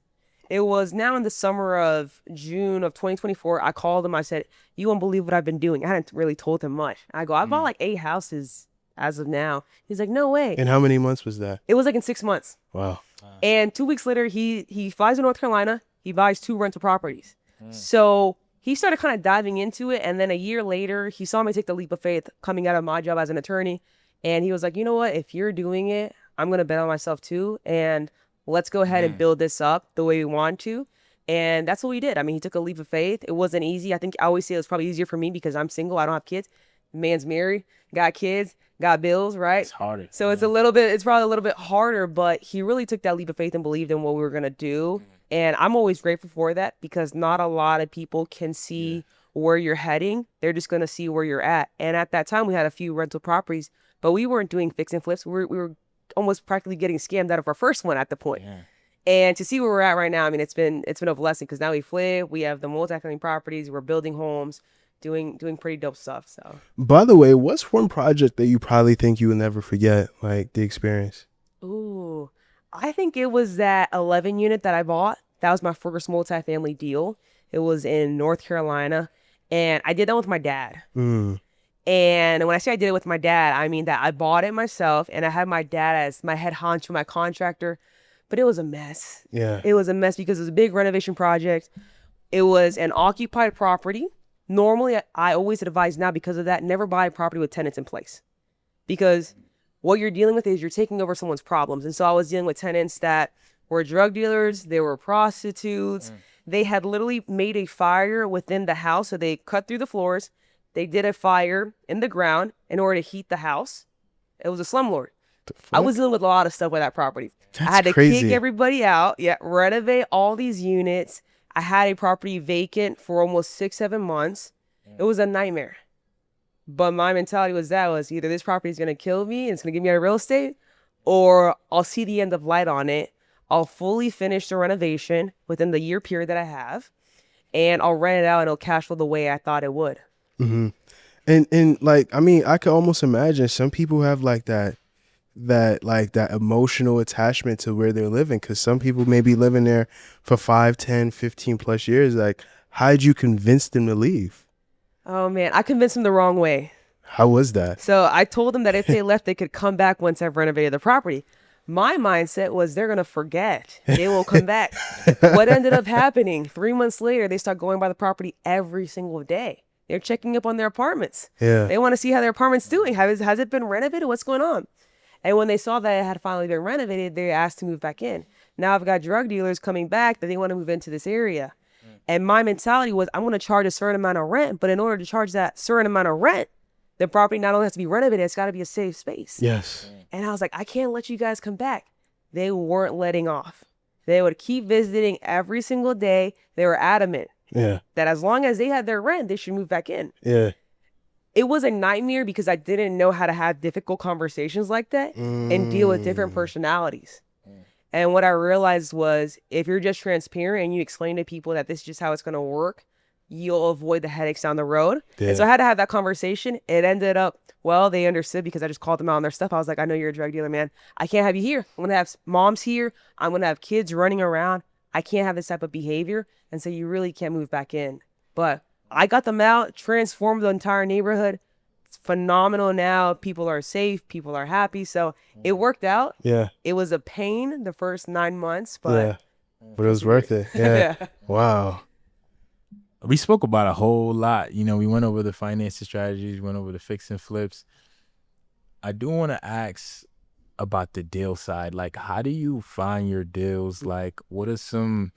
S1: it was now in the summer of June of 2024. I called him. I said, you won't believe what I've been doing. I hadn't really told him much. I go, I bought like 8 houses as of now. He's like, no way.
S5: And how many months was that?
S1: It was like in 6 months.
S5: Wow.
S1: And 2 weeks later, he flies to North Carolina. He buys 2 rental properties. So he started kind of diving into it. And then a year later, he saw me take the leap of faith coming out of my job as an attorney. And he was like, you know what? If you're doing it, I'm going to bet on myself too. And let's go ahead and build this up the way we want to. And that's what we did. I mean, he took a leap of faith. It wasn't easy. I think I always say it was probably easier for me because I'm single. I don't have kids. Man's married, got kids, got bills, right?
S2: It's harder.
S1: So it's probably a little bit harder, but he really took that leap of faith and believed in what we were going to do. And I'm always grateful for that because not a lot of people can see where you're heading. They're just going to see where you're at. And at that time, we had a few rental properties, but we weren't doing fix and flips. We were almost practically getting scammed out of our first one at the point.
S2: Yeah.
S1: And to see where we're at right now, I mean, it's been a blessing because now we flip, we have the multifamily properties, we're building homes, doing pretty dope stuff. So,
S5: By the way, what's one project that you probably think you will never forget, like the experience?
S1: ooh, I think it was that 11 unit that I bought. That was my first multifamily deal. It was in North Carolina, and I did that with my dad. And when I say I did it with my dad, I mean that I bought it myself and I had my dad as my head honcho, my contractor, but it was a mess.
S5: Yeah.
S1: It was a mess because it was a big renovation project. It was an occupied property. Normally, I always advise now because of that, never buy a property with tenants in place. Because what you're dealing with is you're taking over someone's problems. And so I was dealing with tenants that were drug dealers, they were prostitutes. They had literally made a fire within the house. So they cut through the floors. They did a fire in the ground in order to heat the house. It was a slumlord. I was dealing with a lot of stuff with that property.
S5: That's
S1: I had to
S5: crazy.
S1: kick everybody out, renovate all these units. I had a property vacant for almost 6-7 months. It was a nightmare. But my mentality was either this property is going to kill me and it's going to give me out of real estate, or I'll see the end of light on it. I'll fully finish the renovation within the year period that I have, and I'll rent it out and it'll cash flow the way I thought it would.
S5: Mm-hmm. And like, I mean, I could almost imagine some people have like that emotional attachment to where they're living, because some people may be living there for 5, 10, 15 plus years. Like, how'd you convince them to leave?
S1: Oh man, I convinced them the wrong way.
S5: How was that?
S1: So I told them that if they left, they could come back once I've renovated the property. My mindset was they're going to forget. They will come back. What ended up happening? 3 months later, they start going by the property every single day. They're checking up on their apartments.
S5: Yeah.
S1: They want to see how their apartment's doing. Has it been renovated? What's going on? And when they saw that it had finally been renovated, they asked to move back in. Now I've got drug dealers coming back that they want to move into this area. And my mentality was, I'm going to charge a certain amount of rent, but in order to charge that certain amount of rent, the property not only has to be renovated, it's got to be a safe space.
S5: Yes.
S1: And I was like, I can't let you guys come back. They weren't letting off. They would keep visiting every single day. They were adamant
S5: Yeah.
S1: that as long as they had their rent, they should move back in.
S5: Yeah.
S1: It was a nightmare because I didn't know how to have difficult conversations like that and deal with different personalities. And what I realized was, if you're just transparent and you explain to people that this is just how it's going to work, you'll avoid the headaches down the road.
S5: Yeah.
S1: And so I had to have that conversation. It ended up, well, they understood because I just called them out on their stuff. I was like, I know you're a drug dealer, man. I can't have you here. I'm going to have moms here. I'm going to have kids running around. I can't have this type of behavior. And so you really can't move back in. But I got them out, transformed the entire neighborhood. It's phenomenal now. People are safe. People are happy. So it worked out.
S5: Yeah.
S1: It was a pain the first 9 months, but
S5: Yeah. But it was worth it. Yeah. Wow.
S2: We spoke about a whole lot. You know, we went over the financing strategies, went over the fix and flips. I do want to ask about the deal side. Like, how do you find your deals? Like, what are some,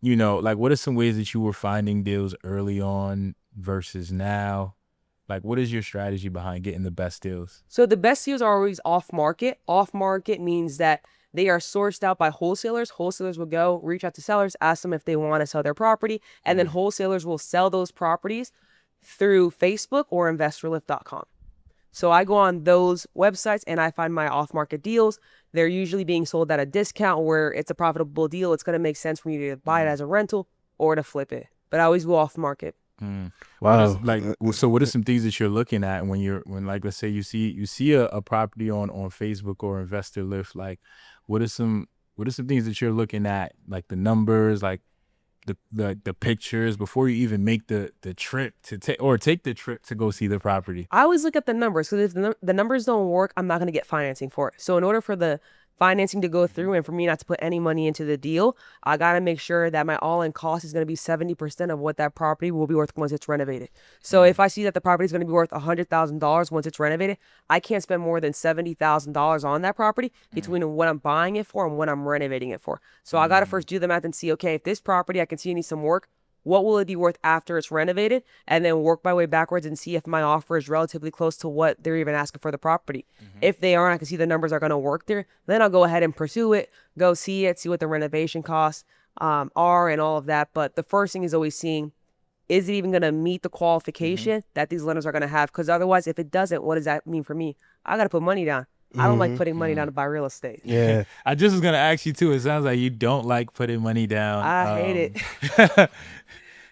S2: what are some ways that you were finding deals early on versus now? Like, what is your strategy behind getting the best deals?
S1: So the best deals are always off market. Off market means that they are sourced out by wholesalers. Wholesalers will go reach out to sellers, ask them if they want to sell their property, and then wholesalers will sell those properties through Facebook or investorlift.com. So I go on those websites and I find my off-market deals. They're usually being sold at a discount where it's a profitable deal. It's going to make sense for me to buy it as a rental or to flip it. But I always go off-market.
S5: Wow.
S2: So what are some things that you're looking at when like, let's say you see a property on Facebook or Investor Lift? Like, what are some things that you're looking at, like the numbers, like the pictures, before you even make the trip to take the trip to go see the property?
S1: I always look at the numbers, because if the numbers don't work, I'm not going to get financing for it. So in order for the financing to go through and for me not to put any money into the deal, I got to make sure that my all-in cost is going to be 70% of what that property will be worth once it's renovated. So if I see that the property is going to be worth $100,000 once it's renovated, I can't spend more than $70,000 on that property between what I'm buying it for and what I'm renovating it for. So I got to first do the math and see, okay, if this property I can see needs some work, what will it be worth after it's renovated? And then work my way backwards and see if my offer is relatively close to what they're even asking for the property. If they aren't, I can see the numbers are going to work there. Then I'll go ahead and pursue it, go see it, see what the renovation costs are and all of that. But the first thing is always seeing, is it even going to meet the qualification that these lenders are going to have? Because otherwise, if it doesn't, what does that mean for me? I got to put money down. I don't like putting money down to buy real estate.
S5: Yeah.
S2: I just was going to ask you too. It sounds like you don't like putting money down.
S1: I hate it.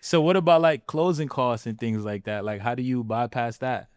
S2: So what about like closing costs and things like that? Like, how do you bypass that?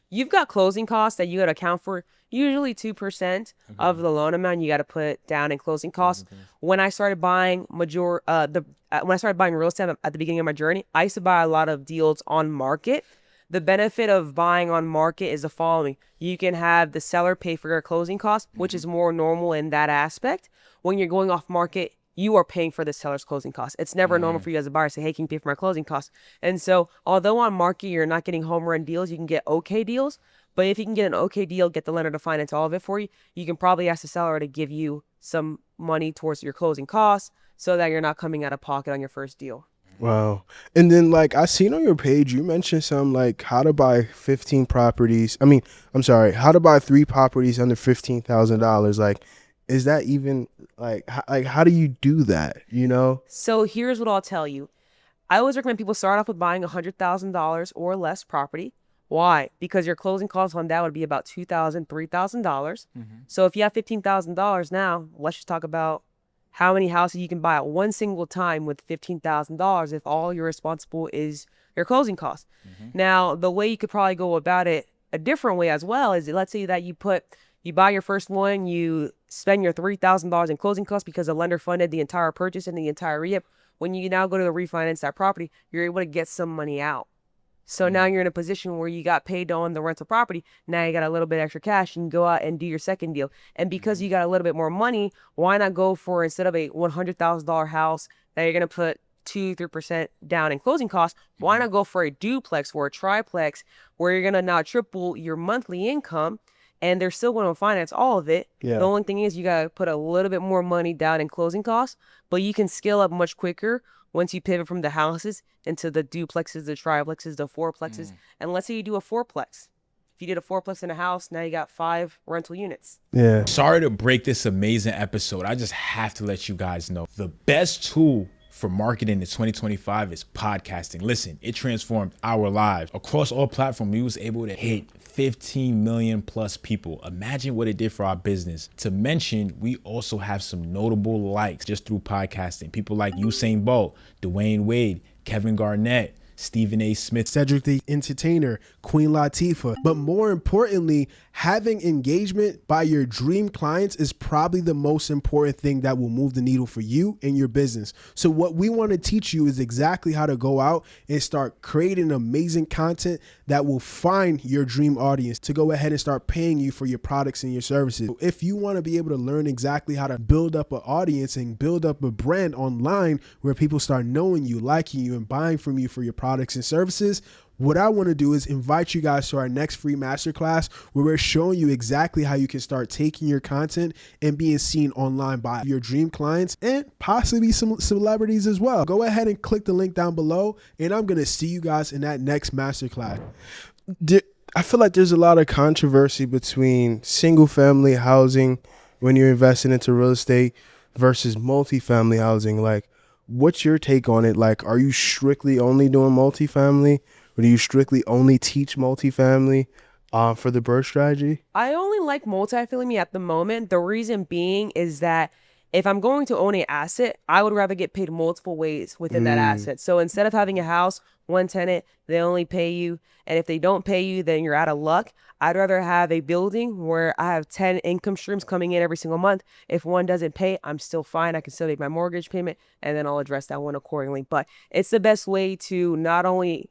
S1: You've got closing costs that you got to account for. Usually 2% of the loan amount you got to put down in closing costs. When I started buying when I started buying real estate at the beginning of my journey, I used to buy a lot of deals on market. The benefit of buying on market is the following: you can have the seller pay for your closing costs, which is more normal in that aspect. When you're going off market, you are paying for the seller's closing costs. It's never normal for you as a buyer to say, hey, can you pay for my closing costs? And so although on market you're not getting home run deals, you can get okay deals. But if you can get an okay deal, get the lender to finance all of it for you, you can probably ask the seller to give you some money towards your closing costs so that you're not coming out of pocket on your first deal.
S5: Wow. And then like I seen on your page you mentioned some like how to buy 15 properties. I mean, I'm sorry, how to buy 3 properties under $15,000. Like is that even like how do you do that, you know?
S1: So here's what I'll tell you. I always recommend people start off with buying $100,000 or less property. Why? Because your closing costs on that would be about $2,000, $3,000. So if you have $15,000 now, let's just talk about how many houses you can buy at one single time with $15,000 if all you're responsible is your closing costs. Now, the way you could probably go about it a different way as well is, let's say that you buy your first one, you spend your $3,000 in closing costs because the lender funded the entire purchase and the entire re-up. When you now go to refinance that property, you're able to get some money out. So now you're in a position where you got paid on the rental property. Now you got a little bit extra cash and go out and do your second deal. And because you got a little bit more money, why not go for, instead of a $100,000 house that you're going to put 2-3% down in closing costs, why not go for a duplex or a triplex where you're going to now triple your monthly income and they're still going to finance all of it.
S5: Yeah.
S1: The only thing is you got to put a little bit more money down in closing costs, but you can scale up much quicker once you pivot from the houses into the duplexes, the triplexes, the fourplexes. And let's say you do a fourplex. If you did a fourplex in a house, now you got 5 rental units.
S5: Yeah.
S4: Sorry to break this amazing episode. I just have to let you guys know the best tool for marketing in 2025 is podcasting. Listen, it transformed our lives. Across all platforms, we was able to hit 15 million plus people. Imagine what it did for our business. To mention, we also have some notable likes just through podcasting. People like Usain Bolt, Dwayne Wade, Kevin Garnett, Stephen A. Smith,
S3: Cedric the Entertainer, Queen Latifah. But more importantly, having engagement by your dream clients is probably the most important thing that will move the needle for you and your business. So what we want to teach you is exactly how to go out and start creating amazing content that will find your dream audience to go ahead and start paying you for your products and your services. If you want to be able to learn exactly how to build up an audience and build up a brand online where people start knowing you, liking you, and buying from you for your products and services, what I want to do is invite you guys to our next free masterclass where we're showing you exactly how you can start taking your content and being seen online by your dream clients and possibly some celebrities as well. Go ahead and click the link down below, and I'm going to see you guys in that next masterclass.
S5: I feel like there's a lot of controversy between single family housing when you're investing into real estate versus multifamily housing. Like, what's your take on it? Like, are you strictly only doing multifamily? Or do you strictly only teach multifamily for the BRRRR strategy?
S1: I only like multifamily at the moment. The reason being is that if I'm going to own an asset, I would rather get paid multiple ways within that asset. So instead of having a house, one tenant, they only pay you. And if they don't pay you, then you're out of luck. I'd rather have a building where I have 10 income streams coming in every single month. If one doesn't pay, I'm still fine. I can still make my mortgage payment, and then I'll address that one accordingly. But it's the best way to not only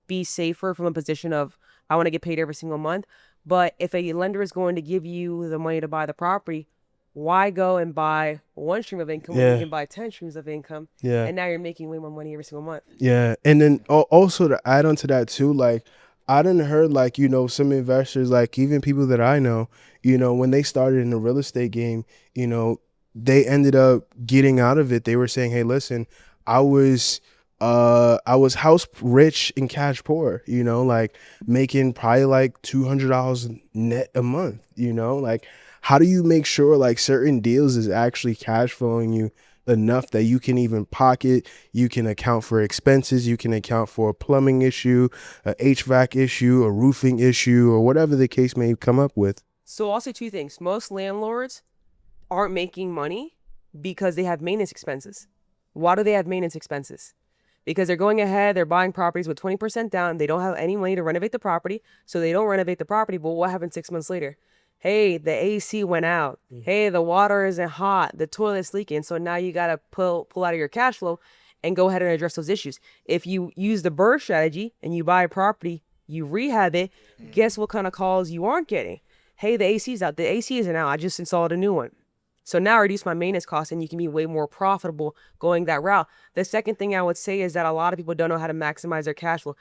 S1: be safer from a position of I want to get paid every single month, but if a lender is going to give you the money to buy the property, why go and buy one stream of income when you can buy 10 streams of income?
S5: Yeah.
S1: And now you're making way more money every single month.
S5: Yeah. And then also to add on to that too, like I done heard like, you know, some investors, like even people that I know, you know, when they started in the real estate game, you know, they ended up getting out of it. They were saying, hey, listen, I was house rich and cash poor, you know, like making probably like $200 net a month, you know, like how do you make sure like certain deals is actually cash flowing you enough that you can even pocket, you can account for expenses, you can account for a plumbing issue, a HVAC issue, a roofing issue, or whatever the case may come up with?
S1: So I'll say 2 things. Most landlords aren't making money because they have maintenance expenses. Why do they have maintenance expenses? Because they're going ahead, they're buying properties with 20% down. They don't have any money to renovate the property. So they don't renovate the property. But what happens 6 months later? Hey, the AC went out. Hey, the water isn't hot. The toilet's leaking. So now you got to pull out of your cash flow and go ahead and address those issues. If you use the BRRRR strategy and you buy a property, you rehab it, guess what kind of calls you aren't getting? Hey, the AC's out. The AC isn't out. I just installed a new one. So now I reduce my maintenance costs and you can be way more profitable going that route. The second thing I would say is that a lot of people don't know how to maximize their cash flow.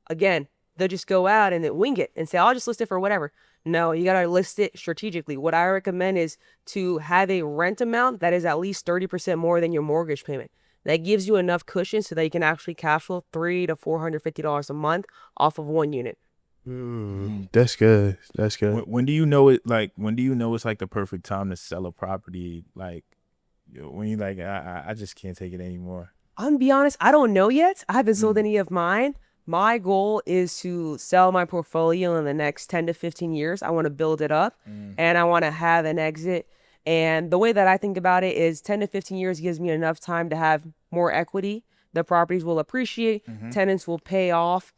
S1: Again, they'll just go out and wing it and say, I'll just list it for whatever. No, you got to list it strategically. What I recommend is to have a rent amount that is at least 30% more than your mortgage payment. That gives you enough cushion so that you can actually cash flow $300 to $450 a month off of one unit.
S5: That's good. That's good.
S2: When do you know it? Like, when do you know it's like the perfect time to sell a property? Like, when you like, I just can't take it anymore.
S1: I'm gonna be honest, I don't know yet. I haven't sold any of mine. My goal is to sell my portfolio in the next 10 to 15 years. I want to build it up and I want to have an exit. And the way that I think about it is 10 to 15 years gives me enough time to have more equity. The properties will appreciate, tenants will pay off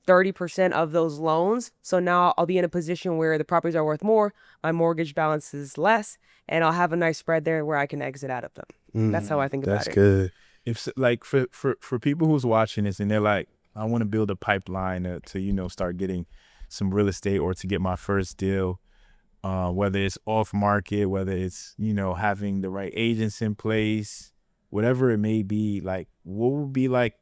S1: 30% of those loans. So now I'll be in a position where the properties are worth more, my mortgage balance is less, and I'll have a nice spread there where I can exit out of them. That's how I think about it.
S5: That's good.
S2: If like for people who's watching this and they're like, I want to build a pipeline to you know, start getting some real estate or to get my first deal, whether it's off market, whether it's, you know, having the right agents in place, whatever it may be, like, what would be like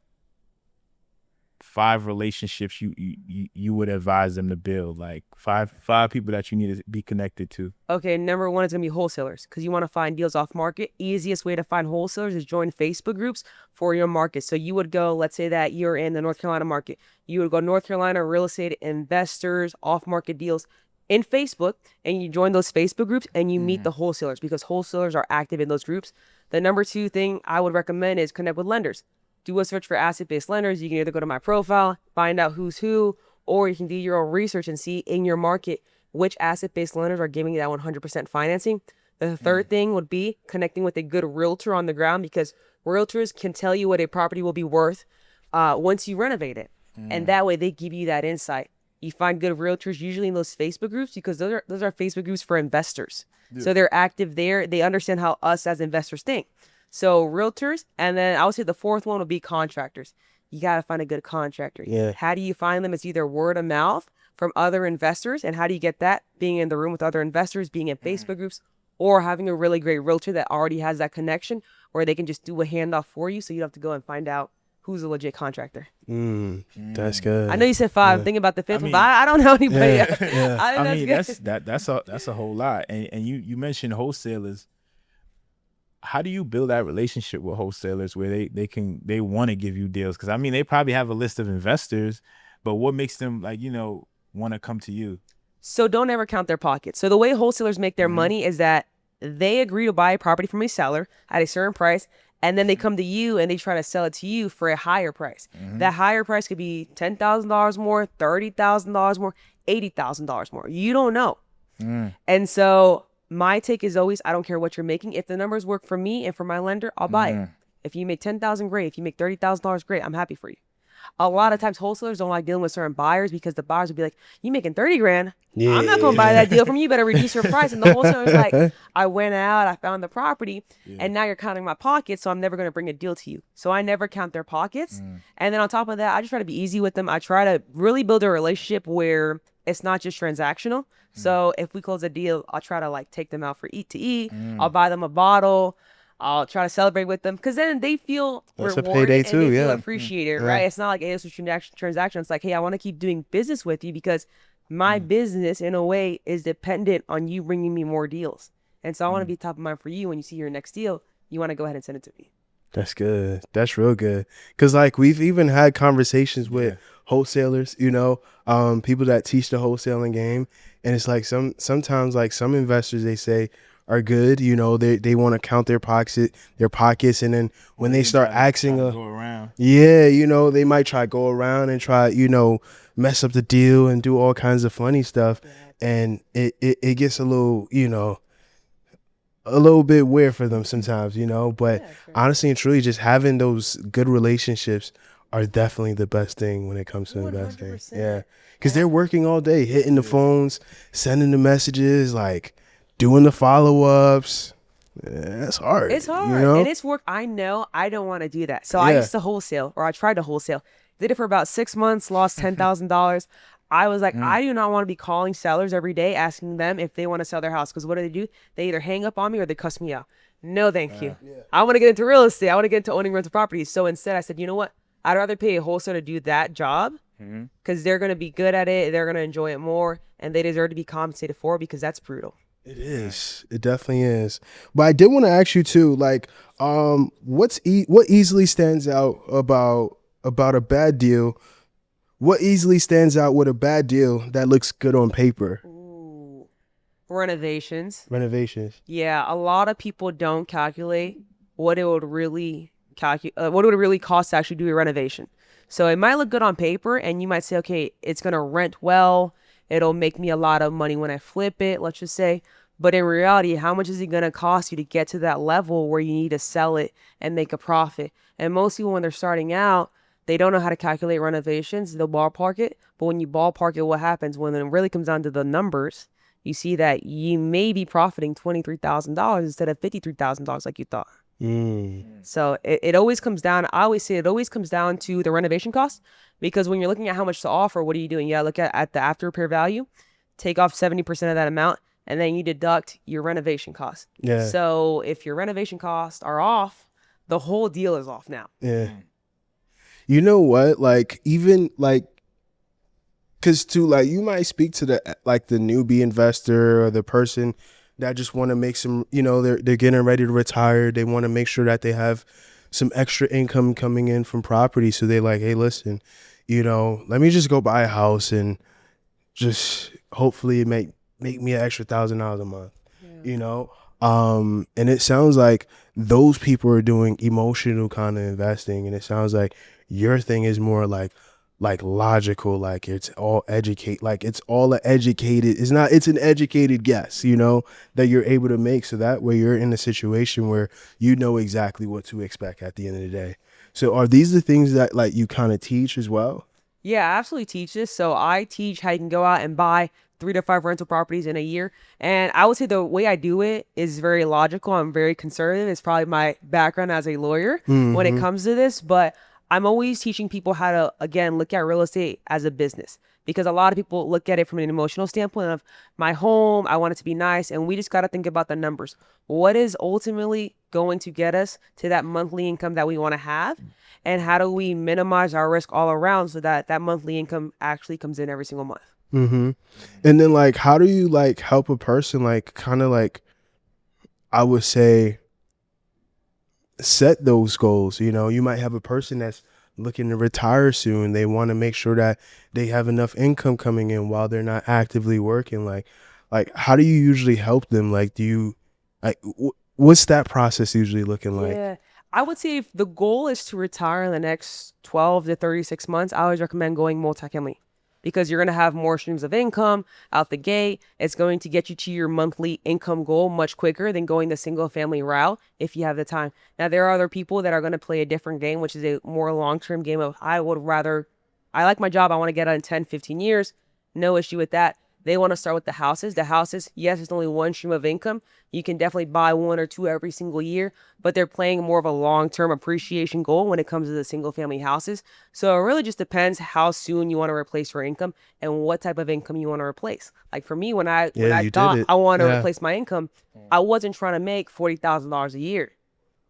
S2: 5 relationships you would advise them to build, like five people that you need to be connected to?
S1: Okay, number one is gonna be wholesalers, because you want to find deals off market. Easiest way to find wholesalers is join Facebook groups for your market. So you would go, let's say that you're in the North Carolina market, you would go North Carolina real estate investors off market deals in Facebook, and you join those Facebook groups and you meet the wholesalers, because wholesalers are active in those groups. The number 2 thing I would recommend is connect with lenders. Do a search for asset-based lenders. You can either go to my profile, find out who's who, or you can do your own research and see in your market which asset-based lenders are giving you that 100% financing. The third thing would be connecting with a good realtor on the ground, because realtors can tell you what a property will be worth once you renovate it. And that way they give you that insight. You find good realtors usually in those Facebook groups, because those are Facebook groups for investors. So they're active there. They understand how us as investors think. So realtors, and then I would say the 4th one would be contractors. You got to find a good contractor.
S5: Yeah.
S1: How do you find them? It's either word of mouth from other investors. And how do you get that? Being in the room with other investors, being in Facebook groups, or having a really great realtor that already has that connection where they can just do a handoff for you. So you don't have to go and find out who's a legit contractor.
S5: That's good.
S1: I know you said 5. I'm thinking about the 5th one, but I don't know anybody else.
S2: I mean, that's a whole lot. And you mentioned wholesalers. How do you build that relationship with wholesalers where they want to give you deals? Because I mean, they probably have a list of investors, but what makes them, like, you know, want to come to you?
S1: So don't ever count their pockets. So the way wholesalers make their money is that they agree to buy a property from a seller at a certain price, and then they come to you and they try to sell it to you for a higher price. That higher price could be $10,000 more, $30,000 more, $80,000 more. You don't know. And so my take is always, I don't care what you're making. If the numbers work for me and for my lender, I'll buy it. If you make $10,000, great. If you make $30,000, great. I'm happy for you. A lot of times wholesalers don't like dealing with certain buyers, because the buyers will be like, you making 30 grand. I'm not going to buy that deal from you. You better reduce your price. And the wholesaler's like, I went out, I found the property, and now you're counting my pockets, so I'm never going to bring a deal to you. So I never count their pockets. And then on top of that, I just try to be easy with them. I try to really build a relationship where it's not just transactional. So if we close a deal, I'll try to like take them out for eat to eat. I'll buy them a bottle. I'll try to celebrate with them, because then they feel
S5: That's a
S1: rewarded
S5: payday
S1: and
S5: too,
S1: they feel
S5: yeah.
S1: appreciated, right? It's not like, hey, it's a transaction. It's like, hey, I want to keep doing business with you, because my business in a way is dependent on you bringing me more deals. And so I want to be top of mind for you. When you see your next deal, you want to go ahead and send it to me.
S5: That's good. That's real good. Because like we've even had conversations with wholesalers, you know, people that teach the wholesaling game. And it's like sometimes like some investors, they say, are good, you know, they want to count their pockets, and then when they start asking
S2: go around.
S5: you know, they might try go around and try, you know, mess up the deal and do all kinds of funny stuff, and it gets a little, you know, a little bit weird for them sometimes, you know. But honestly and truly, just having those good relationships are definitely the best thing when it comes to investing.
S1: 100%.
S5: Yeah, because they're working all day, hitting the phones, sending the messages, like doing the follow-ups. That's hard.
S1: It's hard.
S5: You know?
S1: And it's work. I know I don't want to do that. So I used to wholesale, or I tried to wholesale. Did it for about 6 months, lost $10,000. I was like, I do not want to be calling sellers every day asking them if they want to sell their house, because what do? They either hang up on me or they cuss me out. No, thank you. I want to get into real estate. I want to get into owning rental properties. So instead I said, you know what? I'd rather pay a wholesaler to do that job, because they're going to be good at it. They're going to enjoy it more, and they deserve to be compensated for it, because that's brutal.
S5: It is. It definitely is. But I did want to ask you too, like, what easily stands out about a bad deal? What easily stands out with a bad deal that looks good on paper?
S1: Ooh. Renovations.
S5: Renovations.
S1: Yeah, a lot of people don't calculate what it would really what it would really cost to actually do a renovation. So it might look good on paper, and you might say, okay, it's gonna rent well. It'll make me a lot of money when I flip it, let's just say. But in reality, how much is it gonna cost you to get to that level where you need to sell it and make a profit? And most people, when they're starting out, they don't know how to calculate renovations. They'll ballpark it, but when you ballpark it, what happens when it really comes down to the numbers? You see that you may be profiting $23,000 instead of $53,000 like you thought. So it always comes down, I always say it always comes down to the renovation cost, because when you're looking at how much to offer, what are you doing? You gotta look at the after repair value, take off 70% of that amount, and then you deduct your renovation costs.
S5: Yeah.
S1: So if your renovation costs are off, the whole deal is off now.
S5: Yeah. You know what? Like, even like, cause too, like, you might speak to the newbie investor or the person that just want to make some, they're getting ready to retire. They want to make sure that they have some extra income coming in from property. So they like, hey, listen, let me just go buy a house and just hopefully make me an extra $1,000 a month. And it sounds like those people are doing emotional kind of investing, and it sounds like your thing is more like logical, like it's all it's an educated guess, that you're able to make, so that way you're in a situation where you know exactly what to expect at the end of the day. So are these the things that like you kind of teach as well?
S1: Yeah, I absolutely teach this. So I teach how you can go out and buy 3 to 5 rental properties in a year. And I would say the way I do it is very logical. I'm very conservative. It's probably my background as a lawyer when it comes to this. But I'm always teaching people how to, again, look at real estate as a business. Because a lot of people look at it from an emotional standpoint of my home, I want it to be nice. And we just got to think about the numbers. What is ultimately going to get us to that monthly income that we want to have? And how do we minimize our risk all around so that that monthly income actually comes in every single month?
S5: And then like, how do you like help a person like kind of like, I would say, set those goals? You might have a person that's looking to retire soon. They want to make sure that they have enough income coming in while they're not actively working. Like how do you usually help them? Like, do you like what's that process usually looking like?
S1: Yeah, I would say if the goal is to retire in the next 12 to 36 months, I always recommend going multifamily, because you're going to have more streams of income out the gate. It's going to get you to your monthly income goal much quicker than going the single family route if you have the time. Now, there are other people that are going to play a different game, which is a more long-term game of I like my job, I want to get out in 10, 15 years. No issue with that. They want to start with the houses. The houses, yes, it's only one stream of income. You can definitely buy 1 or 2 every single year, but they're playing more of a long-term appreciation goal when it comes to the single-family houses. So it really just depends how soon you want to replace your income and what type of income you want to replace. Like for me, when I thought I want to replace my income, I wasn't trying to make $40,000 a year.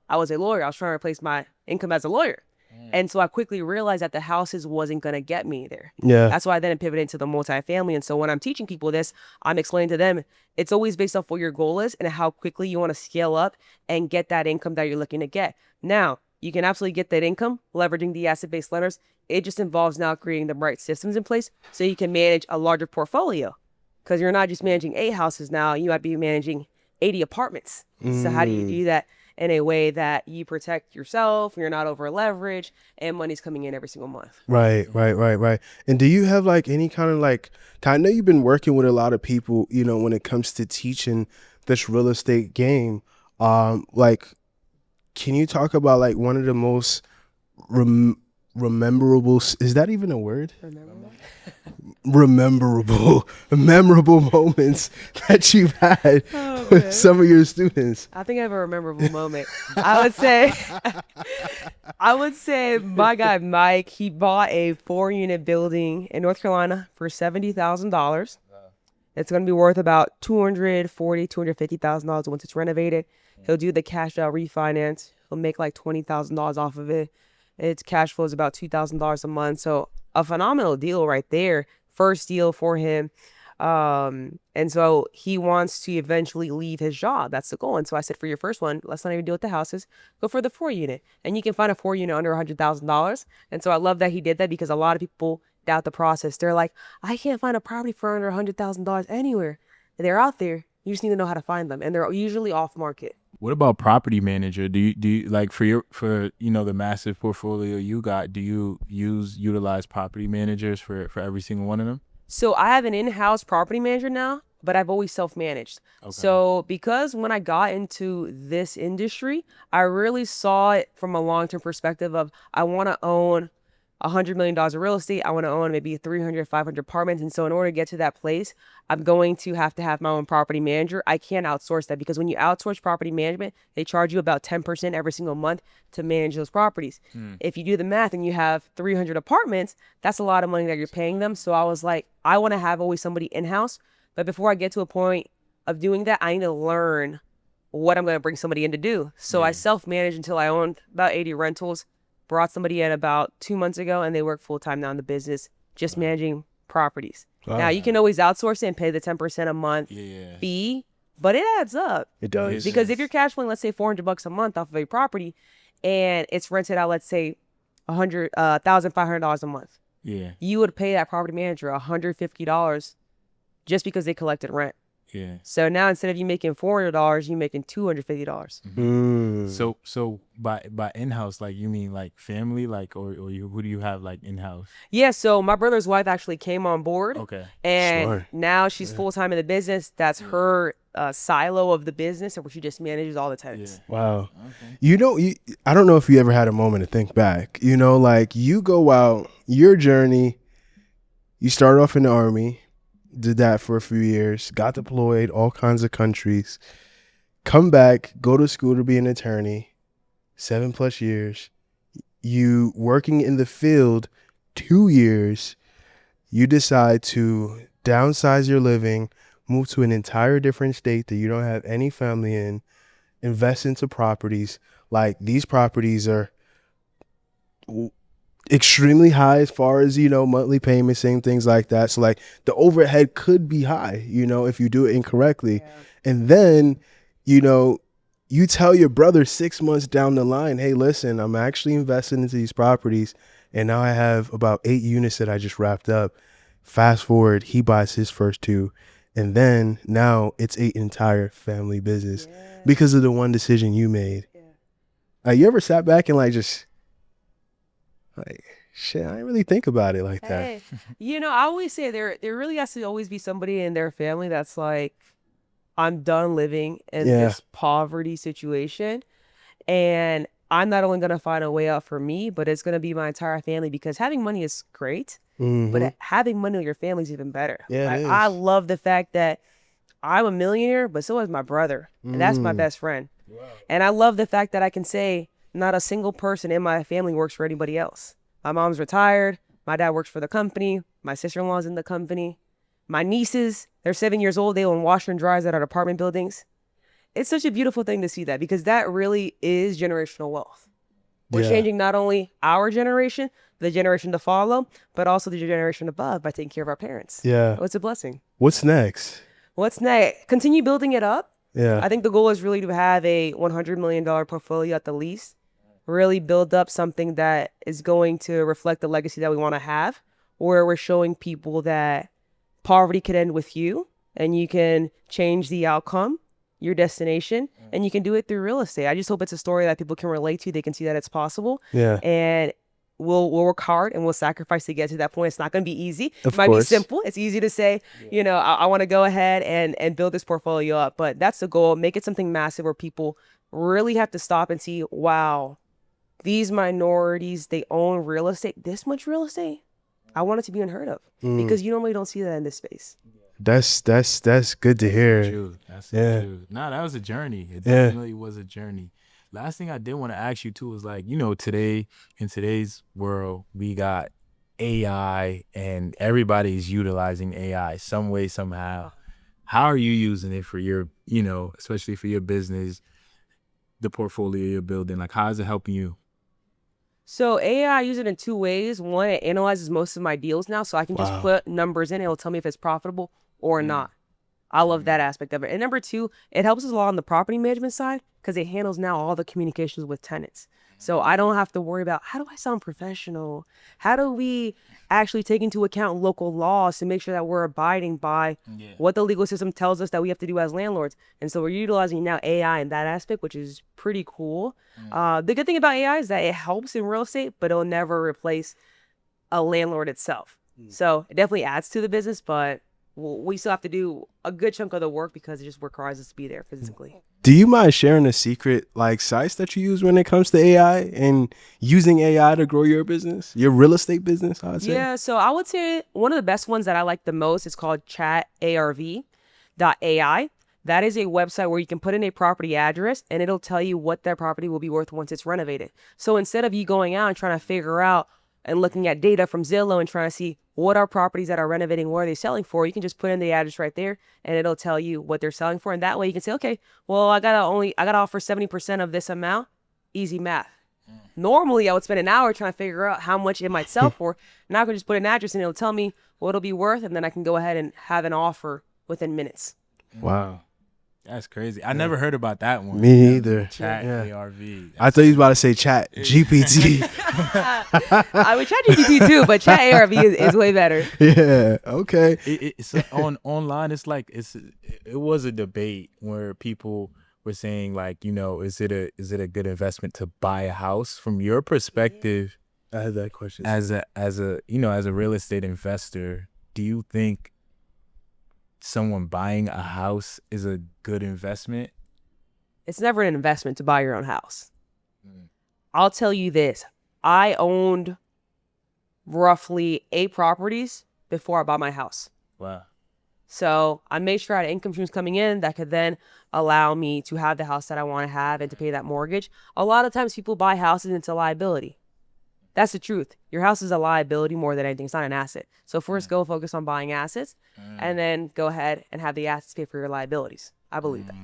S1: I was a lawyer. I was trying to replace my income as a lawyer. And so I quickly realized that the houses wasn't going to get me there.
S5: Yeah.
S1: That's why I then pivoted into the multifamily. And so when I'm teaching people this, I'm explaining to them, it's always based off what your goal is and how quickly you want to scale up and get that income that you're looking to get. Now, you can absolutely get that income leveraging the asset-based lenders. It just involves now creating the right systems in place so you can manage a larger portfolio, because you're not just managing 8 houses now, you might be managing 80 apartments. So how do you do that in a way that you protect yourself, you're not over leveraged, and money's coming in every single month?
S5: Right. And do you have like any kind of like, I know you've been working with a lot of people, when it comes to teaching this real estate game. Like, can you talk about like one of the most memorable, is that even a word? Memorable moments that you've had with some of your students?
S1: I think I have a memorable moment. I would say my guy Mike, he bought a 4-unit building in North Carolina for $70,000. It's going to be worth about $250,000 once it's renovated. He'll do the cash out refinance. He'll make like $20,000 off of it. Its cash flow is about $2,000 a month. So a phenomenal deal right there. First deal for him. And so he wants to eventually leave his job. That's the goal. And so I said, for your first one, let's not even deal with the houses. Go for the 4-unit. And you can find a 4-unit under $100,000. And so I love that he did that, because a lot of people doubt the process. They're like, I can't find a property for under $100,000 anywhere. They're out there. You just need to know how to find them. And they're usually off market.
S2: What about property manager? Do you like for the massive portfolio you got, do you utilize property managers for every single one of them?
S1: So I have an in-house property manager now, but I've always self-managed.
S2: Okay.
S1: So because when I got into this industry, I really saw it from a long-term perspective of, I want to own $100 million of real estate. I want to own maybe 300, 500 apartments. And so in order to get to that place, I'm going to have my own property manager. I can't outsource that, because when you outsource property management, they charge you about 10% every single month to manage those properties. If you do the math and you have 300 apartments, that's a lot of money that you're paying them. So I was like, I want to have always somebody in-house. But before I get to a point of doing that, I need to learn what I'm going to bring somebody in to do. So I self-managed until I owned about 80 rentals. Brought somebody in about 2 months ago, and they work full-time now in the business, just managing properties.
S3: Wow.
S1: Now, you can always outsource it and pay the 10% a month fee, but it adds up.
S5: It does.
S1: Because if you're cash flowing, let's say $400 a month off of a property, and it's rented out, let's say $1,500 a month, you would pay that property manager $150 just because they collected rent. So now instead of you making $400, you're making $250.
S2: So by in-house, like, you mean like family, like, or who do you have like in-house?
S1: Yeah, so my brother's wife actually came on board.
S2: Okay.
S1: And
S5: Smart.
S1: now she's full-time in the business. That's her silo of the business, where she just manages all the tenants.
S5: Wow.
S2: Okay.
S5: I don't know if you ever had a moment to think back. Like, you go out, your journey, you start off in the Army, did that for a few years, got deployed, all kinds of countries, come back, go to school to be an attorney, 7+ years, you working in the field 2 years, you decide to downsize your living, move to an entire different state that you don't have any family in, invest into properties. Like, these properties are extremely high as far as, monthly payments, same things like that. So like, the overhead could be high, if you do it incorrectly. And then, you tell your brother 6 months down the line, hey, listen, I'm actually investing into these properties, and now I have about 8 units that I just wrapped up. Fast forward, he buys his first 2, and then now it's an entire family business because of the one decision you made. You ever sat back and just like, shit, I didn't really think about it like that.
S1: Hey, I always say there really has to always be somebody in their family that's like, I'm done living in this poverty situation, and I'm not only going to find a way out for me, but it's going to be my entire family, because having money is great, but having money with your family is even better.
S5: Yeah, it is.
S1: I love the fact that I'm a millionaire, but so is my brother, and that's my best friend. Wow. And I love the fact that I can say not a single person in my family works for anybody else. My mom's retired. My dad works for the company. My sister-in-law's in the company. My nieces, they're 7 years old. They own washer and dryers at our apartment buildings. It's such a beautiful thing to see that, because that really is generational wealth. We're changing not only our generation, the generation to follow, but also the generation above by taking care of our parents.
S5: Yeah.
S1: Oh, it's a blessing.
S5: What's next?
S1: What's next? Continue building it up.
S5: Yeah.
S1: I think the goal is really to have a $100 million portfolio at the least. Really build up something that is going to reflect the legacy that we want to have, where we're showing people that poverty could end with you, and you can change the outcome, your destination, and you can do it through real estate. I just hope it's a story that people can relate to. They can see that it's possible.
S5: Yeah.
S1: And we'll work hard and we'll sacrifice to get to that point. It's not going to be easy.
S5: Of
S1: It might
S5: course.
S1: be simple. It's easy to say, I want to go ahead and build this portfolio up. But that's the goal. Make it something massive where people really have to stop and see, wow, these minorities, they own real estate, this much real estate. I want it to be unheard of, because you normally don't see that in this space.
S5: That's good to hear.
S2: True. That's so true. Nah, that was a journey. It definitely was a journey. Last thing I did want to ask you too was like, today, in today's world, we got AI and everybody's utilizing AI some way, somehow. How are you using it for your, especially for your business, the portfolio you're building? Like, how is it helping you?
S1: So AI, I use it in 2 ways. One, it analyzes most of my deals now, so I can just put numbers in. It'll tell me if it's profitable or not. I love that aspect of it. And number two, it helps us a lot on the property management side because it handles now all the communications with tenants. So I don't have to worry about how do I sound professional? How do we actually take into account local laws to make sure that we're abiding by what the legal system tells us that we have to do as landlords? And so we're utilizing now AI in that aspect, which is pretty cool. The good thing about AI is that it helps in real estate, but it'll never replace a landlord itself. So it definitely adds to the business, but we still have to do a good chunk of the work because it just requires us to be there physically.
S5: Do you mind sharing a secret like sites that you use when it comes to AI and using AI to grow your business, your real estate business? I'd say.
S1: Yeah, so I would say one of the best ones that I like the most is called ChatARV.ai. That is a website where you can put in a property address and it'll tell you what that property will be worth once it's renovated. So instead of you going out and trying to figure out and looking at data from Zillow and trying to see what are properties that are renovating, what are they selling for, you can just put in the address right there and it'll tell you what they're selling for. And that way you can say, okay, well, I gotta offer 70% of this amount. Easy math. Normally I would spend an hour trying to figure out how much it might sell for. Now I can just put an address and it'll tell me what it'll be worth, and then I can go ahead and have an offer within minutes.
S5: Wow.
S2: That's crazy. I never heard about that one.
S5: Me either.
S2: Chat
S5: Yeah.
S2: ARV.
S5: I thought you was about to say Chat GPT.
S1: I would chat GPT too, but ChatARV is way better.
S5: Yeah. Okay.
S2: It's online. It's like it was a debate where people were saying like, you know, is it a good investment to buy a house? From your perspective,
S5: I had that question.
S2: as a real estate investor, do you think someone buying a house is a good investment?
S1: It's never an investment to buy your own house. I'll tell you this. I owned roughly 8 properties before I bought my house.
S2: Wow.
S1: So I made sure I had income streams coming in that could then allow me to have the house that I want to have and to pay that mortgage. A lot of times people buy houses into liability. That's the truth. Your house is a liability more than anything. It's not an asset. So first go focus on buying assets and then go ahead and have the assets pay for your liabilities. I believe that.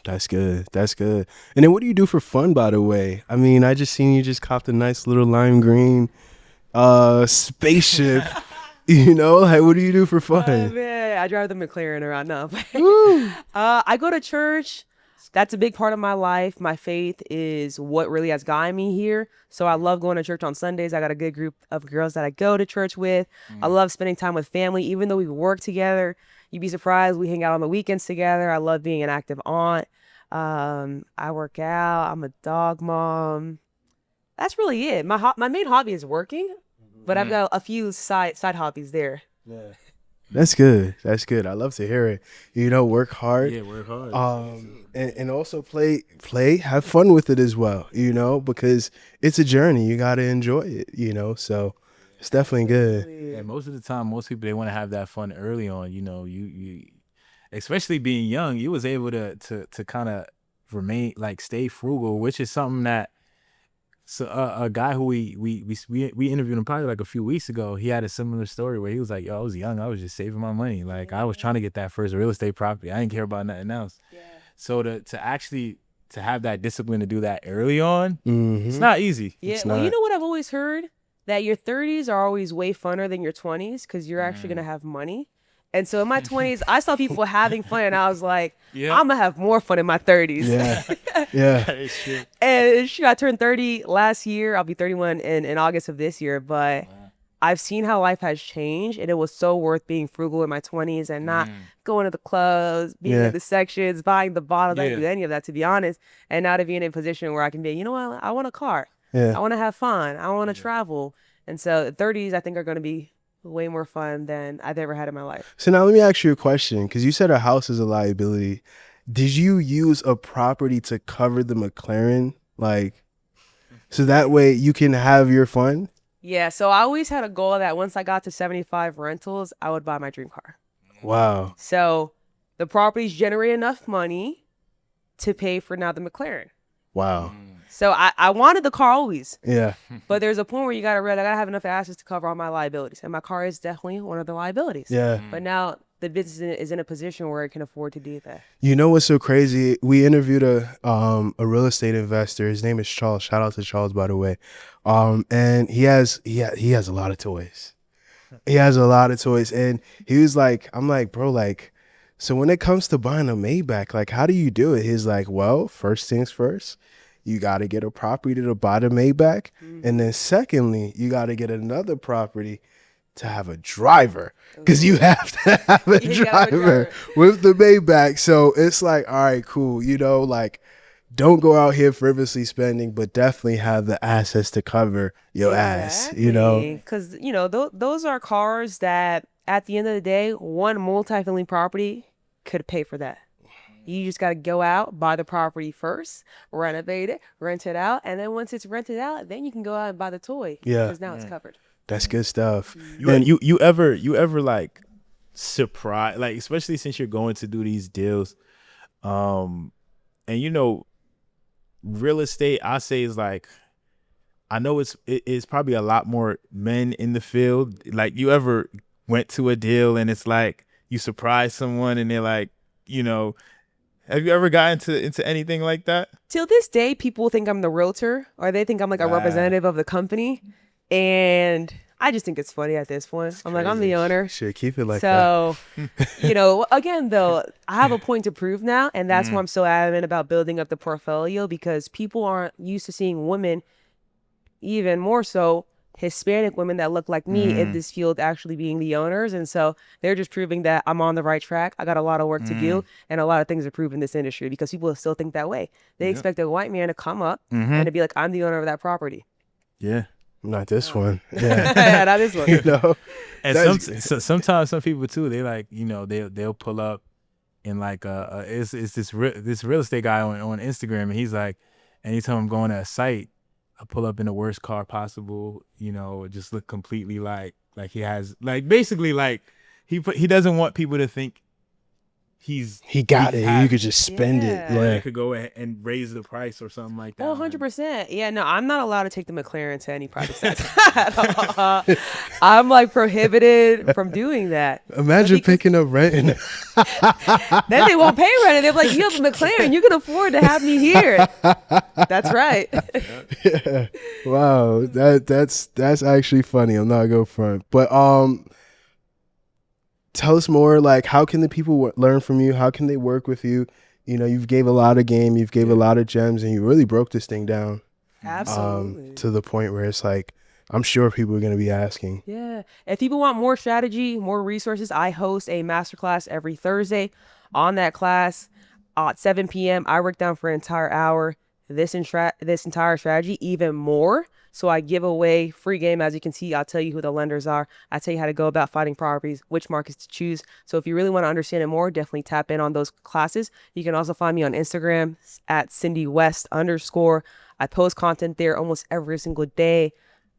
S5: That's good. That's good. And then what do you do for fun, by the way? I mean, I just seen you just copped a nice little lime green spaceship. You know, like what do you do for fun?
S1: Man, I drive the McLaren around now. I go to church. That's a big part of my life. My faith is what really has gotten me here. So I love going to church on Sundays. I got a good group of girls that I go to church with. I love spending time with family, even though we work together. You'd be surprised. We hang out on the weekends together. I love being an active aunt. I work out. I'm a dog mom. That's really it. My main hobby is working, but I've got a few side hobbies there.
S5: Yeah. That's good. That's good. I love to hear it. You know, work hard.
S2: Yeah, work hard.
S5: And also play, have fun with it as well, you know, because it's a journey. You got to enjoy it, you know, so it's definitely good.
S2: Yeah, most of the time, most people, they want to have that fun early on. You know, you especially being young, you was able to kind of remain, like, stay frugal, which is something that, so a guy who we interviewed him probably like a few weeks ago. He had a similar story where he was like, yo, I was young. I was just saving my money. Like, I was trying to get that first real estate property. I didn't care about nothing else. Yeah. So to have that discipline to do that early on, it's not easy.
S1: Yeah,
S2: It's
S1: well,
S2: not.
S1: you know what I've always heard? That your 30s are always way funner than your 20s because you're actually going to have money. And so in my 20s, I saw people having fun and I was like, I'm going to have more fun in my 30s.
S5: Yeah. Yeah.
S2: That is true.
S1: And shoot, I turned 30 last year. I'll be 31 in August of this year. But I've seen how life has changed, and it was so worth being frugal in my 20s and not going to the clubs, being in the sections, buying the bottles. I didn't do any of that, to be honest. And now to be in a position where I can be, you know what, I want a car.
S5: Yeah.
S1: I want to have fun. I want to travel. And so 30s, I think, are going to be way more fun than I've ever had in my life.
S5: So now let me ask you a question, because you said a house is a liability. Did you use a property to cover the McLaren? Like, so that way you can have your fun?
S1: Yeah, so I always had a goal that once I got to 75 rentals, I would buy my dream car.
S5: Wow.
S1: So the properties generate enough money to pay for now the McLaren.
S5: Wow.
S1: So I wanted the car always,
S5: Yeah.
S1: but there's a point where you got to realize I got to have enough assets to cover all my liabilities. And my car is definitely one of the liabilities.
S5: Yeah.
S1: But now the business is in a position where it can afford to do that.
S5: You know what's so crazy? We interviewed a real estate investor. His name is Charles. Shout out to Charles, by the way. And he has a lot of toys. He has a lot of toys, and he was like, I'm like, bro, like, so when it comes to buying a Maybach, like, how do you do it? He's like, well, first things first, you got to get a property to buy the Maybach, and then secondly, you got to get another property to have a driver, because you have to have a
S1: You gotta have a
S5: driver
S1: driver.
S5: with the Maybach. So it's like, all right, cool, you know, like, don't go out here frivolously spending, but definitely have the assets to cover your ass, you know?
S1: Because, those are cars that at the end of the day, one multifamily property could pay for that. You just got to go out, buy the property first, renovate it, rent it out. And then once it's rented out, then you can go out and buy the toy.
S5: Yeah.
S1: Because now it's covered.
S5: That's good stuff.
S2: You ever like surprise, like, especially since you're going to do these deals, and real estate, I say, is like, I know it's probably a lot more men in the field. Like, you ever went to a deal and it's like you surprise someone and they're like, have you ever gotten into anything like that?
S1: Till this day, people think I'm the realtor or they think I'm like a representative of the company. And I just think it's funny at this point. I'm like, I'm the owner.
S5: Should keep it like that.
S1: So, again, though, I have a point to prove now. And that's why I'm so adamant about building up the portfolio, because people aren't used to seeing women, even more so Hispanic women that look like me in this field, actually being the owners. And so they're just proving that I'm on the right track. I got a lot of work to do and a lot of things to prove in this industry, because people still think that way. They expect a white man to come up and to be like, I'm the owner of that property.
S2: Yeah.
S5: Not this one. Yeah.
S1: Yeah, not this one.
S5: You know?
S2: And sometimes some people too, they like, they'll pull up in like it's this real estate guy on Instagram, and he's like, anytime I'm going to a site, I pull up in the worst car possible, just look completely like he has, like, basically, like, he doesn't want people to think
S5: he got it. You could just spend it.
S1: Yeah.
S5: Yeah.
S2: I could go and raise the price or something like that.
S1: Oh, 100%. Yeah, no, I'm not allowed to take the McLaren to any private sites. I'm like prohibited from doing that.
S5: Imagine picking up rent and
S1: Then they won't pay rent, and they're like, you have a McLaren, you can afford to have me here. That's right.
S5: yeah. Wow, that's actually funny. I'm not going front, but tell us more. Like, how can the people learn from you? How can they work with you? You've gave a lot of game, you've gave a lot of gems, and you really broke this thing down.
S1: Absolutely.
S5: To the point where it's like, I'm sure people are going to be asking.
S1: Yeah. If people want more strategy, more resources, I host a masterclass every Thursday. On that class at 7 p.m., I work down for an entire hour this entire strategy, even more. So I give away free game. As you can see, I'll tell you who the lenders are. I tell you how to go about finding properties, which markets to choose. So if you really want to understand it more, definitely tap in on those classes. You can also find me on Instagram at CindyWest_. I post content there almost every single day.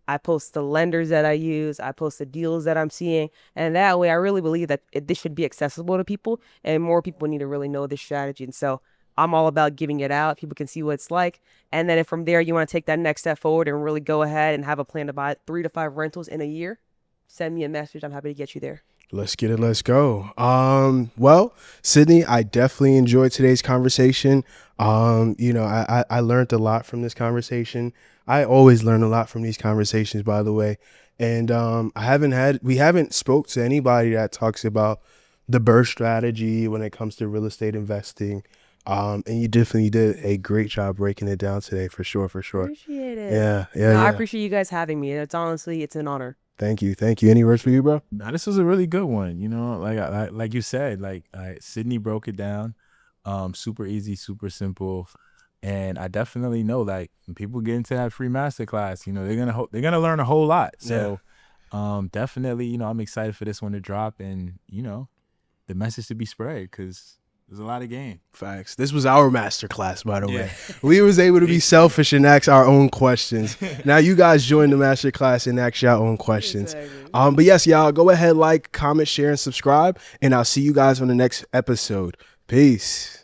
S1: I post the lenders that I use. I post the deals that I'm seeing. And that way, I really believe that this should be accessible to people, and more people need to really know this strategy. And so I'm all about giving it out. People can see what it's like. And then if from there you want to take that next step forward and really go ahead and have a plan to buy 3 to 5 rentals in a year, send me a message. I'm happy to get you there.
S5: Let's get it. Let's go. Well, Sydney, I definitely enjoyed today's conversation. I learned a lot from this conversation. I always learn a lot from these conversations, by the way. And we haven't spoke to anybody that talks about the BRRRR strategy when it comes to real estate investing. And you definitely did a great job breaking it down today, for sure.
S1: Appreciate it.
S5: Yeah.
S1: I appreciate you guys having me. It's an honor.
S5: Thank you. Any words for you, bro?
S2: Now, this was a really good one. Like you said, Sydney broke it down, super easy, super simple, and I definitely know, like, when people get into that free masterclass, they're gonna learn a whole lot. So, definitely, I'm excited for this one to drop, and the message to be spread, because there's a lot of game.
S5: Facts. This was our masterclass, by the way. We was able to be selfish and ask our own questions. Now you guys join the masterclass and ask your own questions.
S1: Exactly.
S5: But yes, y'all, go ahead, like, comment, share, and subscribe, and I'll see you guys on the next episode. Peace.